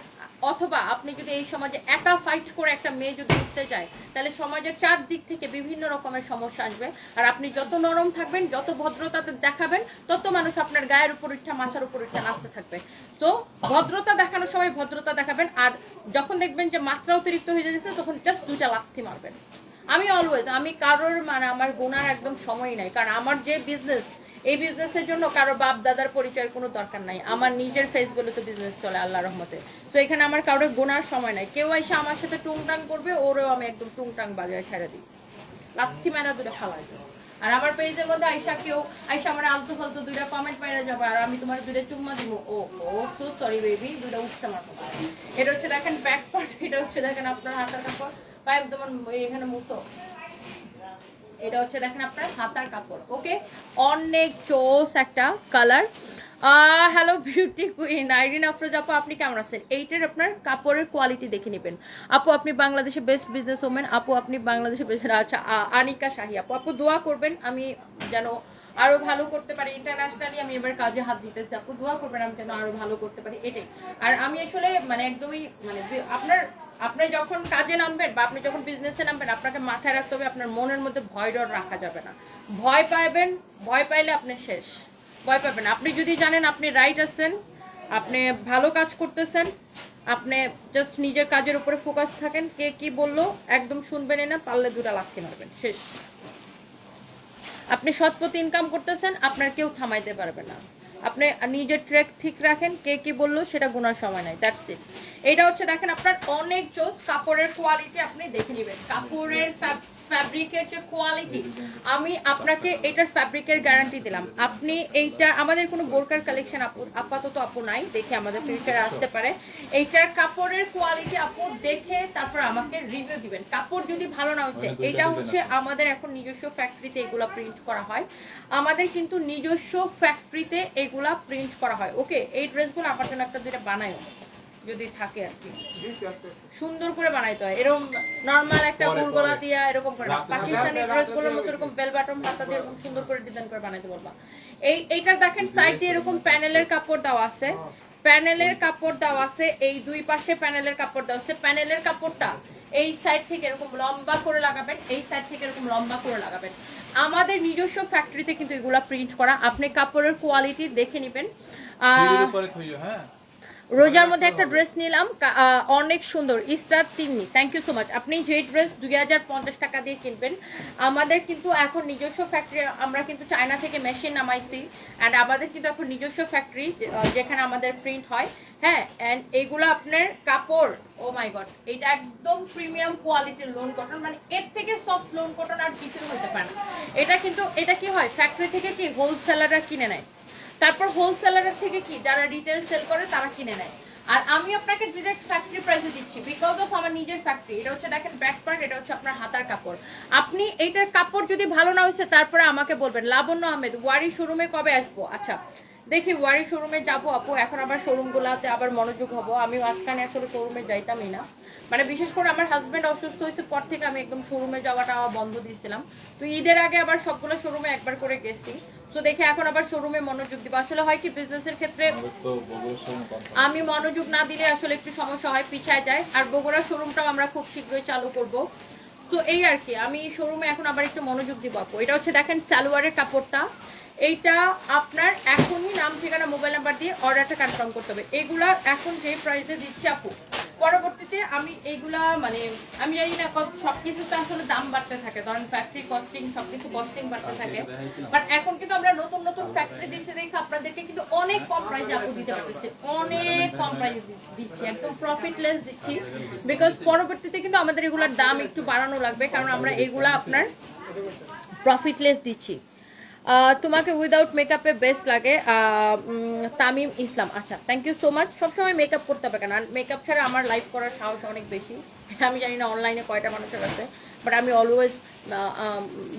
অথবা আপনি যদি এই সমাজে একা ফাইট করে একটা মেয়ে যদি উঠতে যায়, তাহলে সমাজের 4 দিক থেকে বিভিন্ন রকমের সমস্যা আসবে। আর আপনি যত নরম থাকবেন, যত ভদ্রতা দেখাবেন, তত মানুষ আপনার গায়ের উপর উঠা, মাথার উপর উঠা নাচতে থাকবে। তো ভদ্রতা দেখানোর সময় ভদ্রতা দেখাবেন, আর যখন দেখবেন যে মাত্রা অতিরিক্ত হয়ে যাচ্ছে, তখন জাস্ট 2টা লাথি মারবেন। আমি কারোর মানে আমার গুনার একদম সময় নাই, কারণ আমার যে বিজনেস, এই বিজনেসের জন্য কারো বাপ দাদার পরিচয়ের কোনো দরকার নাই। আমার নিজের ফেস বলে তো বিজনেস চলে আল্লাহর রহমতে। তো এখানে আমার কারোর গুনার সময় নাই। কেউ এসে আমার সাথে টুংটাং করবে, ওরেও আমি একদম টুংটাং বাজায় ছেড়ে দিই, লাথি মেরা 2টা ফালাই দিই। আর আমার পেজের মধ্যে আইসা আমার আলতু ফালতু 2টা কমেন্ট পাইরা যাবে, আর আমি তোমার 2টা চুম্মা দিব। ও সো সরি বেবি, 2টা উঠতে মারবো। এটা হচ্ছে দেখেন ব্যাক পার্ট, এটা হচ্ছে দেখেন আপনার হাতার কাপড়, পাইপ তোমার এখানে মুছো। এটা হচ্ছে দেখেন আপনার হাতার কাপড়, ওকে, অনেক চোস একটা colour. Hello beauty queen Irin Afroz আপু, আপনি কেমন আছেন? এইটার আপনার কাপড়ের কোয়ালিটি দেখে নেবেন আপু। আপনি বাংলাদেশের বেস্ট বিজনেস ওমেন আপু, আপনি বাংলাদেশের বেস্ট। আচ্ছা, আনিকা শাহী আপু দোয়া করবেন আমি যেন আরো ভালো করতে পারি। ইন্টারন্যাশনালি আমি এবার কাজে হাত দিতেছি আপু, দোয়া করবেন আমি যেন আরো ভালো করতে পারি, এটাই। আর আমি আসলে মানে একদমই মানে আপনি যখন কাজে নামবেন বা আপনি যখন বিজনেসে নামবেন, আপনাকে মাথায় রাখতে হবে আপনার মনের মধ্যে ভয় ডর রাখা যাবে না। ভয় পাইলে আপনি শেষ। ভয় পাবেন। আপনি যদি জানেন আপনি রাইট আছেন, আপনি ভালো কাজ করতেছেন, আপনি জাস্ট নিজের কাজের উপরে ফোকাস থাকেন, কে কি বললো একদম শুনবেন না, পারলে 2টা লাথি মারবেন, শেষ। আপনি সৎপথে ইনকাম করতেছেন, আপনার কেউ থামাইতে পারবে না। আপনি নিজের ট্র্যাক ঠিক রাখেন, কে কি বললো সেটা গোনার সময় নাই, দ্যাটস ইট। এটা হচ্ছে দেখেন আপনার অনেক জোস, কাপড়ের কোয়ালিটি আপনি দেখে নেবেন, কাপড়ের ফ্যাব্রিকের যে কোয়ালিটি, আমি আপনাকে এটার ফ্যাব্রিকের গ্যারান্টি দিলাম। আপনি এইটা আমাদের কোনো বোরকার কালেকশন আপাতত আপু নাই, দেখে আমাদের ফিউচারে আসতে পারে। এইটার কাপড়ের কোয়ালিটি আপু দেখে তারপর আমাকে রিভিউ দিবেন। কাপড় যদি ভালো না হয়েছে, এটা হচ্ছে আমাদের এখন নিজস্ব ফ্যাক্টরিতে এগুলা প্রিন্ট করা হয়, আমাদের কিন্তু নিজস্ব ফ্যাক্টরিতে এগুলা প্রিন্ট করা হয়। ওকে, এই ড্রেসগুলো আমার জন্য একটা দুইটা বানায়ও যদি থাকে আর কি, সুন্দর করে বানাইতে হয়, এরকম নরমাল একটা গোলগলা দিয়া এরকম করে না, পাকিস্তানি ড্রেসগুলোর মতো এরকম বেল বাটন হাতা দিয়ে এরকম সুন্দর করে ডিজাইন করে বানাইতে বলবা। এইটা দেখেন সাইডে এরকম প্যানেলের কাপড় দেওয়া আছে, প্যানেলের কাপড় দেওয়া আছে, এই দুই পাশে প্যানেলের কাপড় দেওয়া আছে। প্যানেলের কাপড়টা এই সাইড থেকে এরকম লম্বা করে লাগাবেন, এই সাইড থেকে এরকম লম্বা করে লাগাবেন। আমাদের নিজস্ব ফ্যাক্টরিতে কিন্তু এগুলা প্রিন্ট করা, আপনি কাপড়ের কোয়ালিটি দেখে নেবেন। রোজার মধ্যে একটা ড্রেস নিলাম, অনেক সুন্দর, Ester Tinni, thank you so much. আপনি যে ড্রেস 2050 টাকা দিয়ে কিনবেন, আমাদের কিন্তু এখন নিজস্ব ফ্যাক্টরি, আমরা কিন্তু চায়না থেকে মেশিন নামাইছি, অ্যান্ড আমাদের কিন্তু এখন নিজস্ব ফ্যাক্টরি যেখানে আমাদের প্রিন্ট হয়। হ্যাঁ, অ্যান্ড এইগুলো আপনার কাপড়, ও মাই গড, এটা একদম প্রিমিয়াম কোয়ালিটির লোন কটন, মানে এর থেকে সফট লোন কটন আর কিছু হতে পারে না। এটা কিন্তু এটা কি হয়, ফ্যাক্টরি থেকে কি হোলসেলাররা কিনে নেয়, তারপর হোলসেলারের থেকে কি যারা রিটেল সেল করে তারা কিনে নেয়, আর আমি আপনাকে ডিরেক্ট ফ্যাক্টরি প্রাইসে দিচ্ছি বিকজ অফ আমার নিজের ফ্যাক্টরি। এটা হচ্ছে দেখেন ব্যাক পার্ট, এটা হচ্ছে আপনার হাতার কাপড়। আপনি এইটার কাপড় যদি ভালো না হয়েছে তারপরে আমাকে বলবেন। লাবণ্য আহমেদ, ওয়ারি শোরুমে কবে আসবো? আচ্ছা দেখি, ওয়ারি শোরুমে যাবো আপু, এখন আবার শোরুমগুলোতে আবার মনোযোগ হবো। আমি মাঝখানে আসলে শোরুমে যাইতামই না, মানে বিশেষ করে আমার হাজব্যান্ড অসুস্থ হয়েছে পর থেকে আমি একদম শোরুমে যাওয়াটা বন্ধ দিয়েছিলাম। তো ঈদের আগে আবার সবগুলো শোরুমে একবার করে গেছি, তো দেখে এখন আবার শোরুমে মনোযোগ দিব। আসলে হয় কি, বিজনেসের ক্ষেত্রে আমি মনোযোগ না দিলে আসলে একটু সমস্যা হয়, পিছায় যায়। আর বগুড়া শোরুমটাও আমরা খুব শীঘ্রই চালু করব, তো এই আর কি, আমি শোরুমে এখন আবার একটু মনোযোগ দিব আপু। এটা হচ্ছে দেখেন সালোয়ারের কাপড়টা, এইটা আপনার এখনই নাম ঠিকানা মোবাইল নাম্বার দিয়ে অর্ডারটা কনফার্ম করতে হবে। এগুলা এখন যে প্রাইসে দিচ্ছি আপু, পরবর্তীতে আমি এইগুলা মানে আমি জানি না সবকিছু তো আসলে দাম বাড়তে থাকে, ধরেন ফ্যাক্টরি কস্টিং সবকিছু কস্টিং বাড়তে থাকে, বাট এখন কিন্তু আমরা নতুন নতুন ফ্যাক্টরি দিচ্ছি দেখে আপনাদেরকে কিন্তু অনেক কম প্রাইসে আপু দিতে পারতেছি, অনেক কম প্রাইসে দিচ্ছি, একদম প্রফিটলেস দিচ্ছি। বিকজ পরবর্তীতে কিন্তু আমাদের এগুলার দাম একটু বাড়ানো লাগবে, কারণ আমরা এগুলা আপনার প্রফিটলেস দিচ্ছি। তোমাকে উইদাউট মেকআপে বেস্ট লাগে, তামিম ইসলাম। আচ্ছা, থ্যাংক ইউ সো মাচ। সবসময় মেকআপ করতে হবে কেন? মেকআপ ছাড়া আমার লাইভ করার সাহস অনেক বেশি, আমি জানি না অনলাইনে কয়টা মানুষের আছে, বাট আমি অলওয়েজ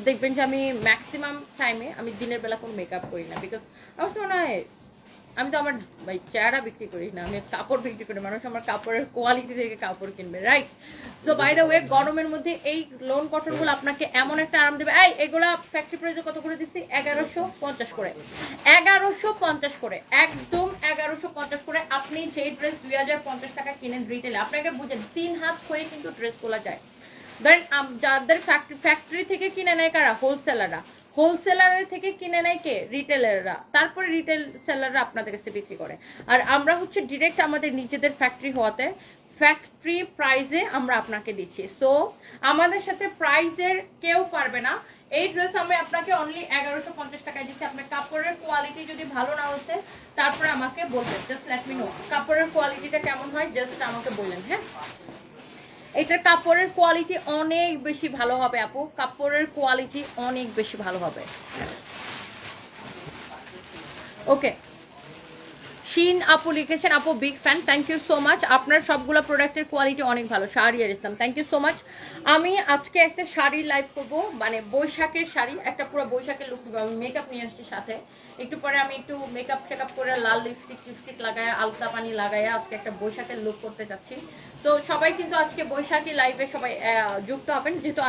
দেখবেন যে আমি ম্যাক্সিমাম টাইমে আমি দিনের বেলা কোনো মেকআপ করি না, বিকজ আমার মনে হয় আমি তো আমার ভাই চেহারা বিক্রি করি না, আমি কাপড় বিক্রি করি, মানুষ আমার কাপড়ের কোয়ালিটি থেকে কাপড় কিনবে, right? So by the way, গরমের মধ্যে এই লোন কটনগুলো আপনাকে এমন একটা আরাম দেবে। এগুলা ফ্যাক্টরি প্রাইসে কত করে দিচ্ছি? 1150 করে, 1150 করে, একদম 1150 করে। আপনি যে ড্রেস 2050 টাকা কিনেন রিটেলে, আপনাকে বুঝেন 3 হাত হয়ে কিন্তু ড্রেস তোলা যায়। ধরেন যাদের ফ্যাক্টরি থেকে কিনে নেয় কারা? হোলসেলাররা। হোলসেলারের থেকে কিনে নেয় কে? রিটেলাররা। তারপরে রিটেল সেলাররা আপনাদের কাছে বিক্রি করে। আর আমরা হচ্ছে ডিরেক্ট আমাদের নিজেদের ফ্যাক্টরি হওয়াতে ফ্যাক্টরি প্রাইসে আমরা আপনাকে দিচ্ছি। সো আমাদের সাথে প্রাইসের কেউ পারবে না। এই ড্রেস আমি আপনাকে অনলি 1150 টাকায় দিচ্ছি। আপনার কাপড়ের কোয়ালিটি যদি ভালো না হচ্ছে তারপরে আমাকে বলবেন, জাস্ট লেট মি নো কাপড়ের কোয়ালিটিটা কেমন হয়, জাস্ট আমাকে বললেন। হ্যাঁ, এটার কাপড়ের কোয়ালিটি অনেক বেশি ভালো হবে আপু, কাপড়ের কোয়ালিটি অনেক বেশি ভালো হবে। ওকে, শিন আপু লিখেছেন, আপু big fan, thank you so much. আপনার সবগুলো প্রোডাক্টের কোয়ালিটি অনেক ভালো। Shahriar Islam, thank you so much. আমি আজকে একটা শাড়ি লাইভ করব, মানে বৈশাখের শাড়ি, একটা পুরো বৈশাখের লুক দেবো। আমি মেকআপ নিয়ে আসছি সাথে, একটু পরে আমি একটু মেকআপ টেকআপ করে লাল লিপস্টিক লাগায়, আলতা পানি লাগায় আজকে একটা বৈশাখের লুক করতে চাচ্ছি। তো সবাই কিন্তু আজকে বৈশাখী লাইভে সবাই যুক্ত হবেন, যেহেতু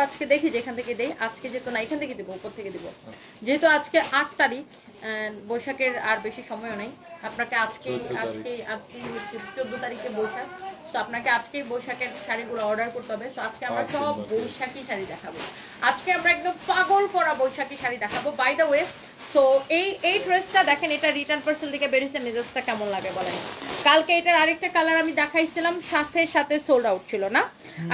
আজকে দেখি যেখান থেকে দেই, আজকে যেহেতু না এখান থেকে দেবো, উপর থেকে দেবো, যেহেতু আজকে 8 তারিখ, বৈশাখের আর বেশি সময়ও নেই। আপনাকে আজকে হচ্ছে 14 তারিখে বৈশাখ, তো আপনাকে আজকেই বৈশাখের শাড়িগুলো অর্ডার করতে হবে। তো আজকে আমরা সব বৈশাখী শাড়ি দেখাবো, আজকে আমরা একদম পাগল করা বৈশাখী শাড়ি দেখাবো। বাই দ্য ওয়ে, সো এই ড্রেসটা দেখেন, এটা রিটার্ন পার্সেল থেকে বেরিয়েছে, মেজাজটা কেমন লাগে বলেন। কালকে এটার আরেকটা কালার আমি দেখাইছিলাম, সাথে সাথে সোল্ড আউট ছিল না।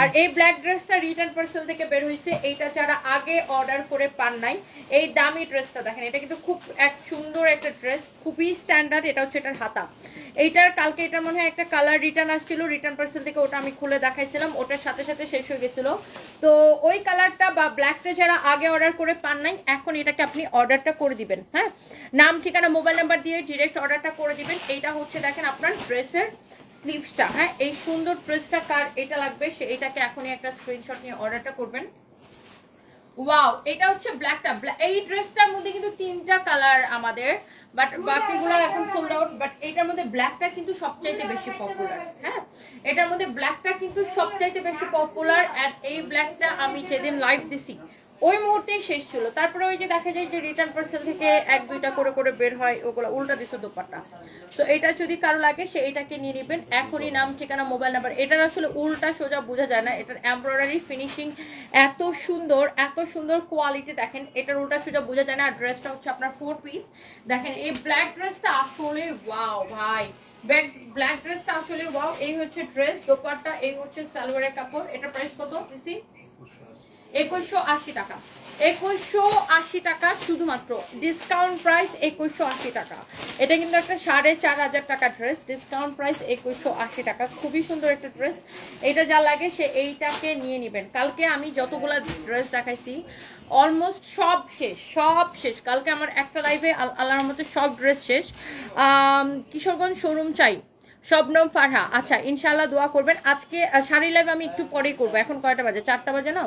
আর এই ব্ল্যাক ড্রেসটা রিটার্ন পার্সেল থেকে বের হয়েছে, এইটা যারা আগে অর্ডার করে পান নাই, এই দামি ড্রেসটা দেখেন, এটা কিন্তু খুব এক সুন্দর একটা ড্রেস, খুবই স্ট্যান্ডার্ড। এটা হচ্ছে এটার হাতা। এইটার কালকে এটার মনে হয় একটা কালার রিটার্ন আসছিল রিটার্ন পার্সেল থেকে, ওটা আমি খুলে দেখাইছিলাম, ওটার সাথে সাথে শেষ হয়ে গেছিল। তো ওই কালারটা বা ব্ল্যাকটা যারা আগে অর্ডার করে পান নাই, এখন এটাকে আপনি অর্ডারটা করে দিবেন। হ্যাঁ, নাম ঠিকানা মোবাইল নাম্বার দিয়ে ডিরেক্ট অর্ডারটা করে দিবেন। এইটা হচ্ছে দেখেন আপনার ড্রেসের স্লিভসটা। হ্যাঁ, এই সুন্দর ড্রেসটা কার এটা লাগবে সে এটাকে এখনই একটা স্ক্রিনশট নিয়ে অর্ডারটা করবেন। ওয়াও, এটা হচ্ছে ব্ল্যাকটা। এই ড্রেসটার মধ্যে কিন্তু 3টা কালার আমাদের, বাট বাকিগুলো এখন সোল্ড আউট। বাট এটার মধ্যে ব্ল্যাকটা কিন্তু সবচাইতে বেশি পপুলার। হ্যাঁ, এটার মধ্যে ব্ল্যাকটা কিন্তু সবচাইতে বেশি পপুলার। আর এই ব্ল্যাকটা আমি যেদিন লাইভ দিছি ওই মুহূর্তেই শেষ ছিল। তারপরে ওই যে দেখা যায় যে রিটার্ন পার্সেল থেকে 1-2টা করে করে বের হয়, ওগুলো উল্টা দিচ্ছে দোপাট্টা। তো এটা যদি কারো লাগে সে এটাকে নিয়ে নেবেন এখনই, নাম ঠিকানা মোবাইল নাম্বার। এটার আসলে উল্টা সোজা বোঝা যায় না, এটার এমব্রয়ডারি ফিনিশিং এত সুন্দর, এত সুন্দর কোয়ালিটি দেখেন, এটার উল্টা সোজা বোঝা যায় না। আর ড্রেসটা হচ্ছে আপনার 4 পিস। দেখেন এই ব্ল্যাক ড্রেসটা আসলে ওয়াও ভাই, ব্ল্যাক ড্রেসটা আসলে ওয়াও। এই হচ্ছে ড্রেস, দোপাট্টা, এই হচ্ছে সালোয়ারের কাপড়। এটা প্রাইস কত দিছি? 2180 টাকা। 2180 টাকা শুধুমাত্র, ডিসকাউন্ট প্রাইস 2180 টাকা। এটা কিন্তু একটা 4500 টাকা ড্রেস, ডিসকাউন্ট প্রাইস 2180 টাকা। খুবই সুন্দর একটা ড্রেস। এটা যা লাগে সে এইটাকে নিয়ে নেবেন। কালকে আমি যতগুলা ড্রেস দেখাইছি অলমোস্ট সব শেষ, সব শেষ। কালকে আমার একটা লাইভে আল্লাহর মধ্যে সব ড্রেস শেষ। কিশোরগঞ্জ শোরুম চাই, শবনম ফারহা। আচ্ছা, ইনশাল্লাহ দোয়া করবেন। আজকে শাড়ি লাইভ আমি একটু পরেই করবো। এখন কয়টা বাজে? 4টা বাজে না?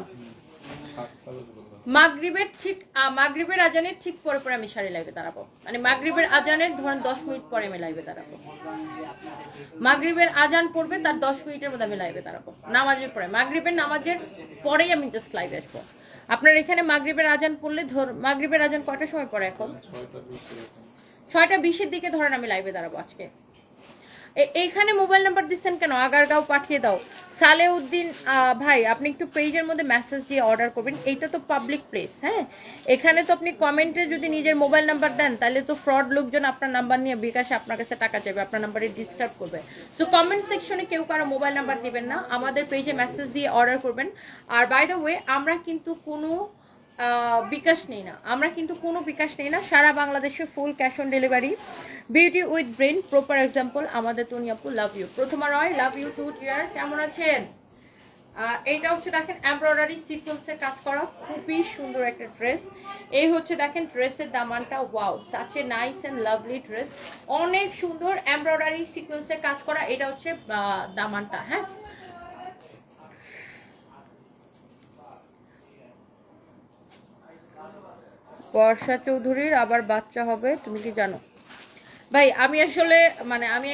মাগরিবের আজানের ঠিক পরে পরে আমি শাড়ি লাইভে দাঁড়াবো। মানে মাগরিবের আজানের ধরেন 10 মিনিট পরে আমি লাইভে দাঁড়াবো। মাগরিবের আজান পড়বে, তার 10 মিনিটের মধ্যে আমি লাইভে দাঁড়াবো। নামাজের পরে, মাগরিবের নামাজের পরেই আমি জাস্ট লাইভে আসবো। আপনার এখানে মাগরিবের আজান পড়লে মাগরিবের আজান কয়টার সময় পড়ে? এখন 6টা 20-এর দিকে ধরেন আমি লাইভে দাঁড়াবো আজকে। এইখানে মোবাইল নাম্বার দিচ্ছেন কেন? আগারগাঁও পাঠিয়ে দাও। সালেউদ্দিন ভাই, আপনি একটু পেজের মধ্যে মেসেজ দিয়ে অর্ডার করবেন। এইটা তো পাবলিক প্লেস। হ্যাঁ, এখানে তো আপনি কমেন্টে যদি নিজের মোবাইল নাম্বার দেন তাহলে তো ফ্রড লোকজন আপনার নাম্বার নিয়ে বিকাশে আপনার কাছে টাকা চাইবে, আপনার নাম্বারে ডিস্টার্ব করবে। সো কমেন্ট সেকশনে কেউ কারো মোবাইল নাম্বার দিবেন না, আমাদের পেজে মেসেজ দিয়ে অর্ডার করবেন। আর বাই দ্য ওয়ে, আমরা কিন্তু কোনো বিকাশ নেই না, আমরা কিন্তু কোনো বিকাশ নেই না। সারা বাংলাদেশে full cash on delivery. Beauty with brain proper example আমাদের তনি আপু, love you. Prothoma Roy, love you too dear. কেমন আছেন? এইটা হচ্ছে দেখেন এমব্রয়ডারি সিকোয়েন্সের কাজ করা, খুবই সুন্দর একটা ড্রেস। এই হচ্ছে দেখেন ড্রেসের দামানটা, wow, such a nice and lovely dress, অনেক সুন্দর এমব্রয়ডারি সিকোয়েন্সের কাজ করা। এটা হচ্ছে দামানটা। হ্যাঁ, বর্ষা চৌধুরীর আবার বাচ্চা হবে, তুমি কি জানো? ভাই আমি আসলে আমি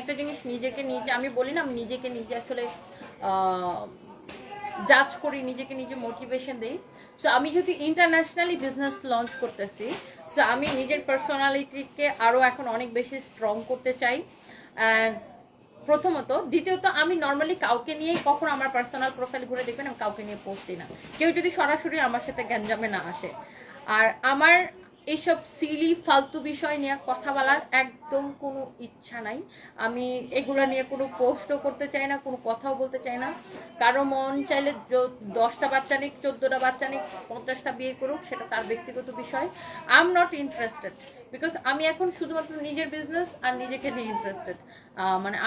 একটা জিনিস নিজেকে নিজে, আমি বলি না, আমি নিজেকে নিজে আসলে জাজ করি, নিজেকে নিজে মোটিভেশন দেই। সো আমি যদি ইন্টারন্যাশনালি বিজনেস লঞ্চ করতেছি, সো আমি নিজের পার্সোনালিটিকে আরও এখন অনেক বেশি স্ট্রং করতে চাই। প্রথমত, দ্বিতীয়ত, আমি নর্মালি কাউকে নিয়ে কখন আমার পার্সোনাল প্রোফাইল ঘুরে দেখবেন আমি কাউকে নিয়ে পোস্ট দিই না, কেউ যদি সরাসরি আমার সাথে গ্যাঞ্জামে না আসে। আর আমার এইসব সিলি ফালতু বিষয় নিয়ে কথা বলার একদম কোনো ইচ্ছা নাই। আমি এগুলো নিয়ে কোনো পোস্টও করতে চাই না, কোনো কথাও বলতে চাই না। কারো মন চাইলে 10টা বাচ্চা নিক, 14টা বাচ্চা নিক, 50টা বিয়ে করুক, সেটা তার ব্যক্তিগত বিষয়। I am not interested, because আমি এখন শুধুমাত্র নিজের বিজনেস আর নিজেকে নিয়ে ইন্টারেস্টেড।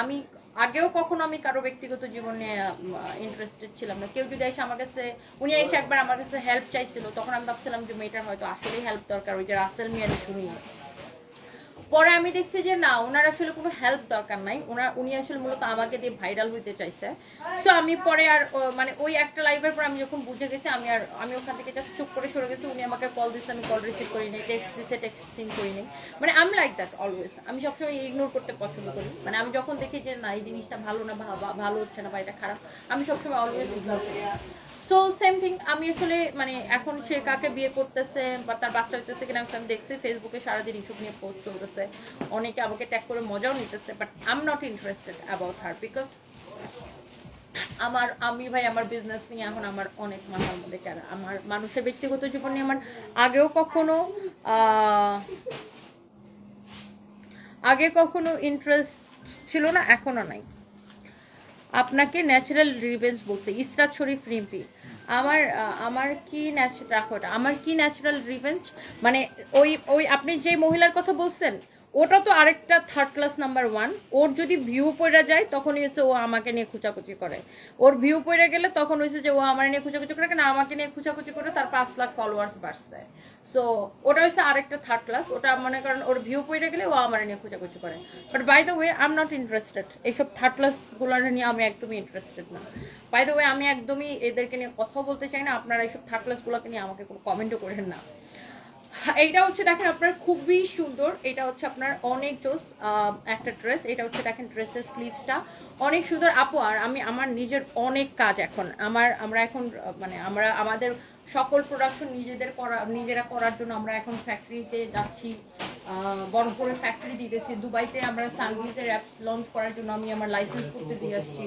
আমি আগেও কখনো আমি কারো ব্যক্তিগত জীবন নিয়ে ইন্টারেস্টেড ছিলাম না। কেউ যদি এসে আমার কাছে, উনি এসে একবার আমার কাছে হেল্প চাইছিল, তখন আমি ভাবছিলাম যে মেয়েটার হয়তো আসলেই হেল্প দরকার, ওই যে রাসেল মিয়ার শুনিয়ে। পরে আমি দেখছি যে না, ওনার আসলে কোনো হেল্প দরকার নাই, উনি আসলে মূলত আমাকে দিয়ে ভাইরাল হইতে চাইছে। সো আমি পরে আর ওই একটা লাইভের পর আমি যখন বুঝে গেছি, আমি ওখান থেকে জাস্ট চুপ করে সরে গেছি। উনি আমাকে কল দিচ্ছে, আমি কল রিসিভ করি নাই, টেক্সট দিচ্ছে, টেক্সটিং করি নাই। আমি লাইক দ্যাট অলওয়েজ। আমি সবসময় ইগনোর করতে পছন্দ করি। আমি যখন দেখি যে না, এই জিনিসটা ভালো না, ভালো হচ্ছে না বা এটা খারাপ, আমি সবসময় অলওয়েজ ইগনোর করি। সো সেম থিং, আমি আসলে এখন সে কাকে বিয়ে করতেছে বা তার বাচ্চা হইতেছে কিনা আমি দেখছি ফেসবুকে সারাদিন ইস্যু নিয়ে পোস্ট চলতেছে, অনেকে আমাকে ট্যাগ করে মজাও নিতেছে, but I am not interested about her, because আমি ভাই আমার বিজনেস নিয়ে এখন আমার অনেক মাথার মধ্যে কেন আমার মানুষের ব্যক্তিগত জীবন নিয়ে আমার আগেও কখনো ইন্টারেস্ট ছিল না, এখনো নাই। আপনাকে ন্যাচারাল রিভেঞ্জ বলতে ইসরাত শরীফ রিম্পি, আমার কি আমার কি ন্যাচারাল রিভেঞ্জ মানে ওই আপনি যে মহিলার কথা বলছেন ওটা তো আরেকটা থার্ড ক্লাস নাম্বার 1। ওর যদি ভিউ পড়ে যায় তখনই হচ্ছে ও আমাকে নিয়ে খুচাখুচি করে, ওর ভিউ পড়ে গেলে তখন হয়েছে যে ও আমার নিয়ে খুচাখুচি করে, কেন আমাকে নিয়ে খুচাখুচি করে তার 5 লাখ ফলোয়ার্স বাড়ছে। সো ওটা হচ্ছে আরেকটা থার্ড ক্লাস, ওটা মনে করেন ওর ভিউ পড়ে গেলে ও আমার নিয়ে খুচাখুচি করে। But by the way I am not interested, এইসব থার্ড ক্লাসগুলো নিয়ে আমি একদমই ইন্টারেস্টেড না। বাই দ্য ওয়ে আমি একদমই এদেরকে নিয়ে কথা বলতে চাই না, আপনারা এইসব থার্ড ক্লাসগুলোকে নিয়ে আমাকে কোনো কমেন্টও করেন না। এইটা হচ্ছে দেখেন আপনার খুবই সুন্দর, এটা হচ্ছে আপনার অনেক জোস একটা ড্রেস। এটা হচ্ছে দেখেন ড্রেসের স্লিভসটা অনেক সুন্দর আপু। আর আমি আমার নিজের অনেক কাজ এখন আমরা এখন মানে আমাদের সকল প্রোডাকশন নিজেরা করার জন্য আমরা এখন ফ্যাক্টরিতে যাচ্ছি, বড় করে ফ্যাক্টরি দিতেছি দুবাইতে। আমরা সানভিজের অ্যাপস লঞ্চ করার জন্য আমি আমার লাইসেন্স করতে দিয়ে আসছি।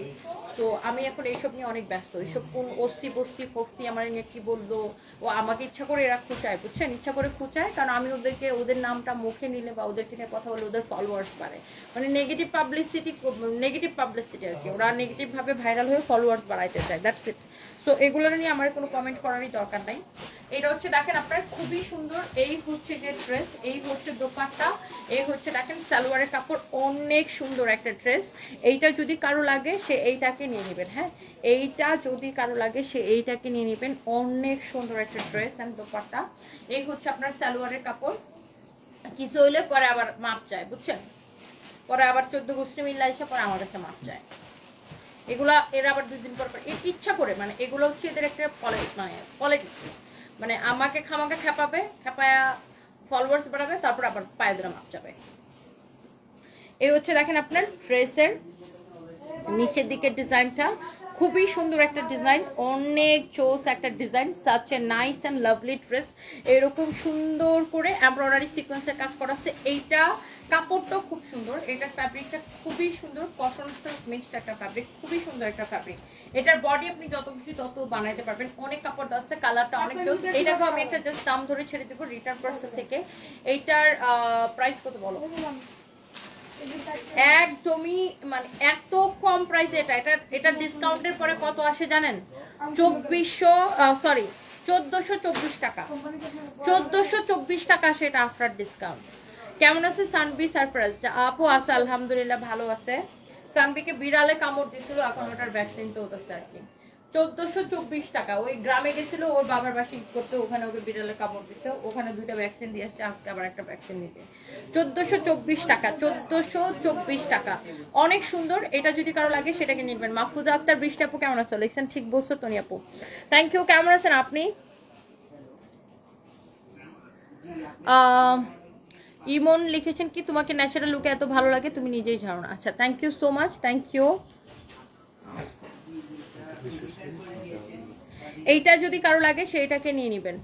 তো আমি এখন এইসব নিয়ে অনেক ব্যস্ত। এইসব কোন ফস্তি আমার নিয়ে কি বললো, ও আমাকে ইচ্ছা করে এরা খুঁচায়, বুঝছেন, ইচ্ছা করে খুঁচায়, কারণ আমি ওদের নামটা মুখে নিলে বা ওদেরকে নিয়ে কথা বলে ওদের ফলোয়ার্স বাড়ে, মানে নেগেটিভ পাবলিসিটি আর কি। ওরা নেগেটিভভাবে ভাইরাল হয়ে ফলোয়ার্স বাড়াইতে চায়, দ্যাটস ইট। সো এগুলো নিয়ে আমার কোনো কমেন্ট করারই দরকার নাই। এটা হচ্ছে দেখেন আপনার খুবই সুন্দর, এই হচ্ছে যে ড্রেস, এই হচ্ছে দোপাট্টা, এই হচ্ছে দেখেন সালোয়ারের কাপড়, অনেক সুন্দর একটা ড্রেস। এইটা যদি কারো লাগে সে এইটাকে নিয়ে নেবেন, হ্যাঁ, এইটা যদি কারো লাগে সে এইটাকে নিয়ে নেবেন, অনেক সুন্দর একটা ড্রেস অ্যান্ড দোপাট্টা। এই হচ্ছে আপনার সালোয়ারের কাপড়। কিছু হইলে পরে আবার মাপ চায়, বুঝছেন, পরে আবার 14 গোষ্ঠী মিল্লা এসে পরে আমার কাছে মাপ চায়। এগুলা এরা আবার 2 দিন পর ইচ্ছা করে, মানে এগুলো হচ্ছে এদের একটা পলিটিক্স, মানে আমাকে খামাকে খেপায়া ফলোয়ার্স বাড়াবে, তারপর আবার পায়ে ধরে মাপ যাবে। এই হচ্ছে দেখেন আপনার ড্রেসের নিচের দিকের ডিজাইনটা খুবই সুন্দর একটা ডিজাইন, অনেক চোস একটা design, such a nice and lovely dress. এরকম সুন্দর করে এমব্রয়ডারি সিকোয়েন্সের কাজ করা আছে। এইটা কাপড়টাও খুব সুন্দর, এটার ফ্যাব্রিকটা খুবই সুন্দর, কটন সিল্ক মিক্সড একটা ফ্যাব্রিক, খুবই সুন্দর একটা ফ্যাব্রিক। এটার বডি আপনি যত খুশি তত বানাইতে পারবেন, অনেক কাপড় আছে, কালারটা অনেক চোস। এইটাকেও আমি একটা জাস্ট দাম ধরে ছেড়ে দেবো রিটার্ন পার্সেল থেকে। এইটার প্রাইস কত বলো? একদমই মানে এত কম প্রাইসে এটা ডিসকাউন্টের পরে কত আসে জানেন? 1424 টাকা, 1424 টাকা আসে এটা আফটার ডিসকাউন্ট। কেমন আছে সানবি সারপ্রাইজ? আপু আছে আলহামদুলিল্লাহ, ভালো আছে। সানবিকে বিড়ালে কামড় দিছিল, এখন ওটার ভ্যাকসিন চলতেছে আর কি। 1424 টাকা। ওই গ্রামে গেছিল ওর বাবার বাসি করতে, ওখানে ওকে বিড়ালে কামড় দিচ্ছে, ওখানে 2টা ভ্যাকসিন দিয়ে আসছে, আজকে আবার একটা ভ্যাকসিন নিতে। 1424 টাকা, 1424 টাকা, অনেক সুন্দর। এটা যদি কারো লাগে সেটাকে নিবেন। মাহফুজা আক্তার বৃষ্টি আপু কেমন আছো? লিখছেন ঠিক বলছো তনি আপু, থ্যাংক ইউ। কেমন আছেন আপনি? ইমন লিখেছেন কি তোমাকে ন্যাচারাল লুকে এত ভালো লাগে তুমি নিজেই জানো না। আচ্ছা, thank you so much, thank you. এইটা যদি কারো লাগে সেইটাকে নিয়ে নেবেন।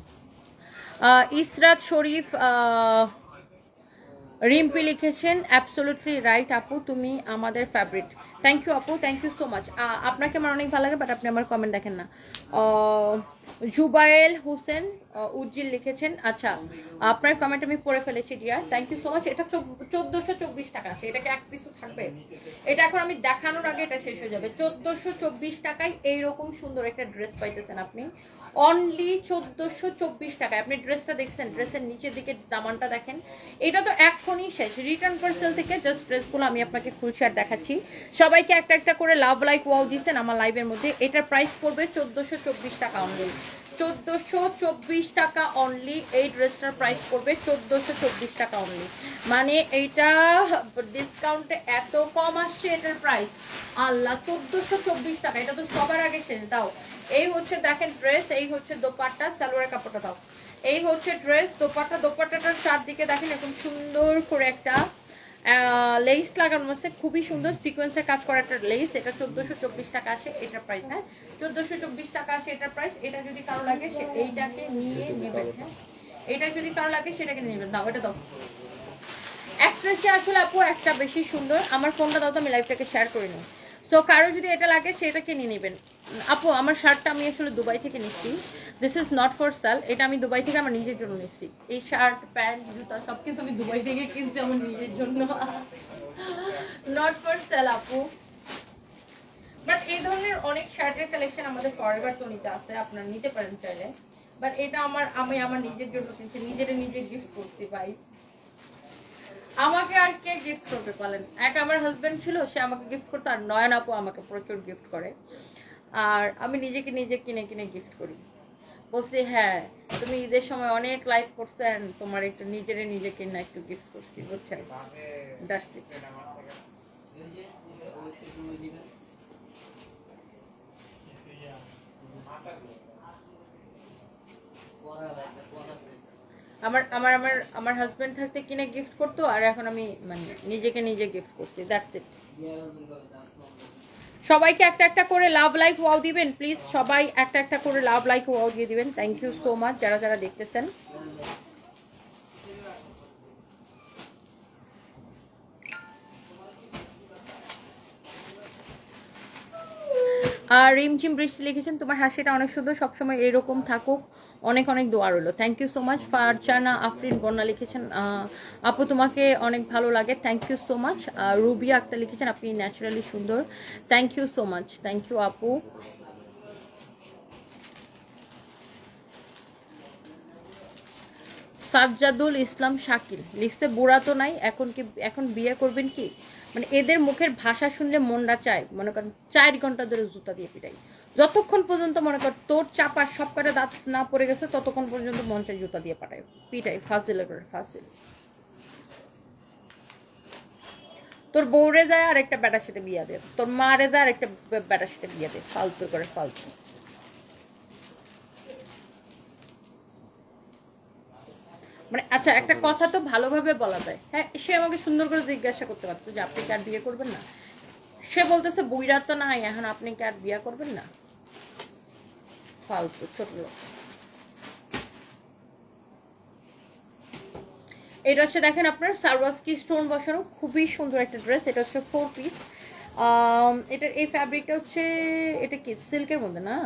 ইসরাত শরীফ রিম্পি লিখেছেন অ্যাবসলিউটলি রাইট আপু, তুমি আমাদের ফেভারিট। থ্যাংক ইউ আপু, থ্যাংক ইউ সো মাচ। আপনাকে আমার অনেক ভালো লাগে, বাট আপনি আমার কমেন্ট দেখেন না। জুবায়েল হোসেন উজ্জিল লিখেছেন, আচ্ছা আপনার কমেন্ট আমি পড়ে ফেলেছি dear, thank you so much. এটা 1424 টাকা আছে, এটাকে এক পিসও থাকবে? এটা এখন আমি দেখানোর আগে এটা শেষ হয়ে যাবে। 1424 টাকায় এইরকম সুন্দর একটা ড্রেস পাইতেছেন আপনি, অনলি 1424 টাকায়। আপনি ড্রেসটা দেখছেন, ড্রেসের নিচের দিকে দামানটা দেখেন, এটা তো এখনই শেষ। রিটার্ন পার্সেল থেকে জাস্ট ড্রেসগুলো আমি আপনাকে খুলছি আর দেখাচ্ছি। সবাইকে একটা একটা করে লাভ লাইক ওয়াও দিচ্ছেন আমার লাইভের মধ্যে। এটার প্রাইস পড়বে 1424 টাকা অনলি, 1424 টাকা অনলি। এই ড্রেসটার প্রাইস পড়বে 1424 টাকা অনলি। মানে এইটা ডিসকাউন্টে এত কম আসছে এটার প্রাইস, আল্লাহ, 1424 টাকা। এটা তো সবার আগে শেষ। দাও, এই হচ্ছে দেখেন ড্রেস, এই হচ্ছে দোপাট্টা, সালোয়ারের কাপড়টা দাও। এই হচ্ছে ড্রেস, দোপাট্টা, দোপাট্টাটার চারদিকে দেখেন এরকম সুন্দর করে একটা লেস লাগানো আছে, খুবই সুন্দর সিকোয়েন্সের কাজ করা একটা লেস। এটা 1424 টাকা আছে এটার প্রাইস, হ্যাঁ 1424 টাকা আছে এটার প্রাইস। এটা যদি কারো লাগে সে এইটাকে নিয়ে নেবেন, হ্যাঁ এটা যদি কারো লাগে সেটাকে নিয়ে নেবেন। দাও, এটা দাও। একটা আসলে আপু একটা বেশি সুন্দর, আমার ফোনটা দাও তো আমি লাইভটাকে শেয়ার করে নিই। সো কারো যদি এটা লাগে সেটা কিনে নেবেন। আপু আমার শার্টটা আমি আসলে দুবাই থেকে নিচ্ছি, this is not for sale, এটা আমি দুবাই থেকে আমার নিজের জন্য নিচ্ছি। এই শার্ট প্যান্ট জুতা সবকিছু আমি দুবাই থেকে কিনছি আমার নিজের জন্য, নট ফর সেল আপু। বাট এই ধরনের অনেক শার্টের কালেকশন আমাদের ফরএভার টোনিতে আছে, আপনারা নিতে পারেন চাইলে। বাট এটা আমি আমার নিজের জন্য কিনছি, নিজে গিফট করছি ভাই। আমাকে আর কে গিফট করতে পারলেন, এক আমার হাজবেন্ড ছিল, সে আমাকে গিফট করতো, আর নয়ন আপু আমাকে প্রচুর গিফট করে, আর আমি নিজে কিনে গিফট করি। বলছি হ্যাঁ তুমি ঈদের সময় অনেক লাইভ করছেন, তোমার একটু নিজে কিনে একটু গিফট করছি, বুঝছেন? That's it. আমার আমার আমার আমার হাজবেন্ড থাকতে কিনে গিফট করতো, আর এখন আমি মানে নিজে গিফট করছি, দ্যাটস ইট। সবাইকে একটা একটা করে লাভ লাইক ওয়াও দিবেন প্লিজ, সবাই একটা একটা করে লাভ লাইক ওয়াও দিয়ে দিবেন। থ্যাংক ইউ সো মাচ যারা দেখতেছেন। আর রিমঝিম বৃষ্টি লিখেছেন, তোমার হাসিটা অনেক সুন্দর, সবসময় এরকম থাকুক, অনেক দোয়া রইলো। Thank you so much. Farzana Afrin Bonna লিখেছেন, আপু তোমাকে অনেক ভালো লাগে, thank you so much. Rubia Akter লিখেছেন, আপনি ন্যাচারালি সুন্দর, thank you so much, thank you আপু। সাজ্জাদুল ইসলাম শাকিল লিখছে, বুড়া তো নাই, এখন বিয়ে করবেন কি? মানে এদের মুখের ভাষা শুনলে মনটা চায়, মনে করেন 4 ঘন্টা ধরে জুতা দিয়ে পিটাই, যতক্ষণ পর্যন্ত মনে কর তোর চাপা সব কটা দাঁত না পড়ে গেছে ততক্ষণ পর্যন্ত মন চায় জুতা দিয়ে পিটাই, ফাজিল করে ফাজিল। তোর বউরে যায় আর একটা বেটার সাথে বিয়া দে, তোর মারে যায় আর একটা বেটার সাথে বিয়া দে, ফালতু করে ফালতু। মানে আচ্ছা একটা কথা তো ভালোভাবে বলা যায়, হ্যাঁ সে আমাকে সুন্দর করে জিজ্ঞাসা করতে পারতো যে আপনি কি আর বিয়ে করবেন না, সে বলতেছে বুইরা তো নাই এখন আপনি কি আর বিয়ে করবেন না, ফালতু ছোট লোক। এটা হচ্ছে দেখেন আপনার সারওয়াস্কি স্টোন বসানো খুবই সুন্দর একটা ড্রেস, এটা হচ্ছে 4 পিস। এটার এই ফ্যাব্রিকটা হচ্ছে, এটা কি সিল্কের মধ্যে না,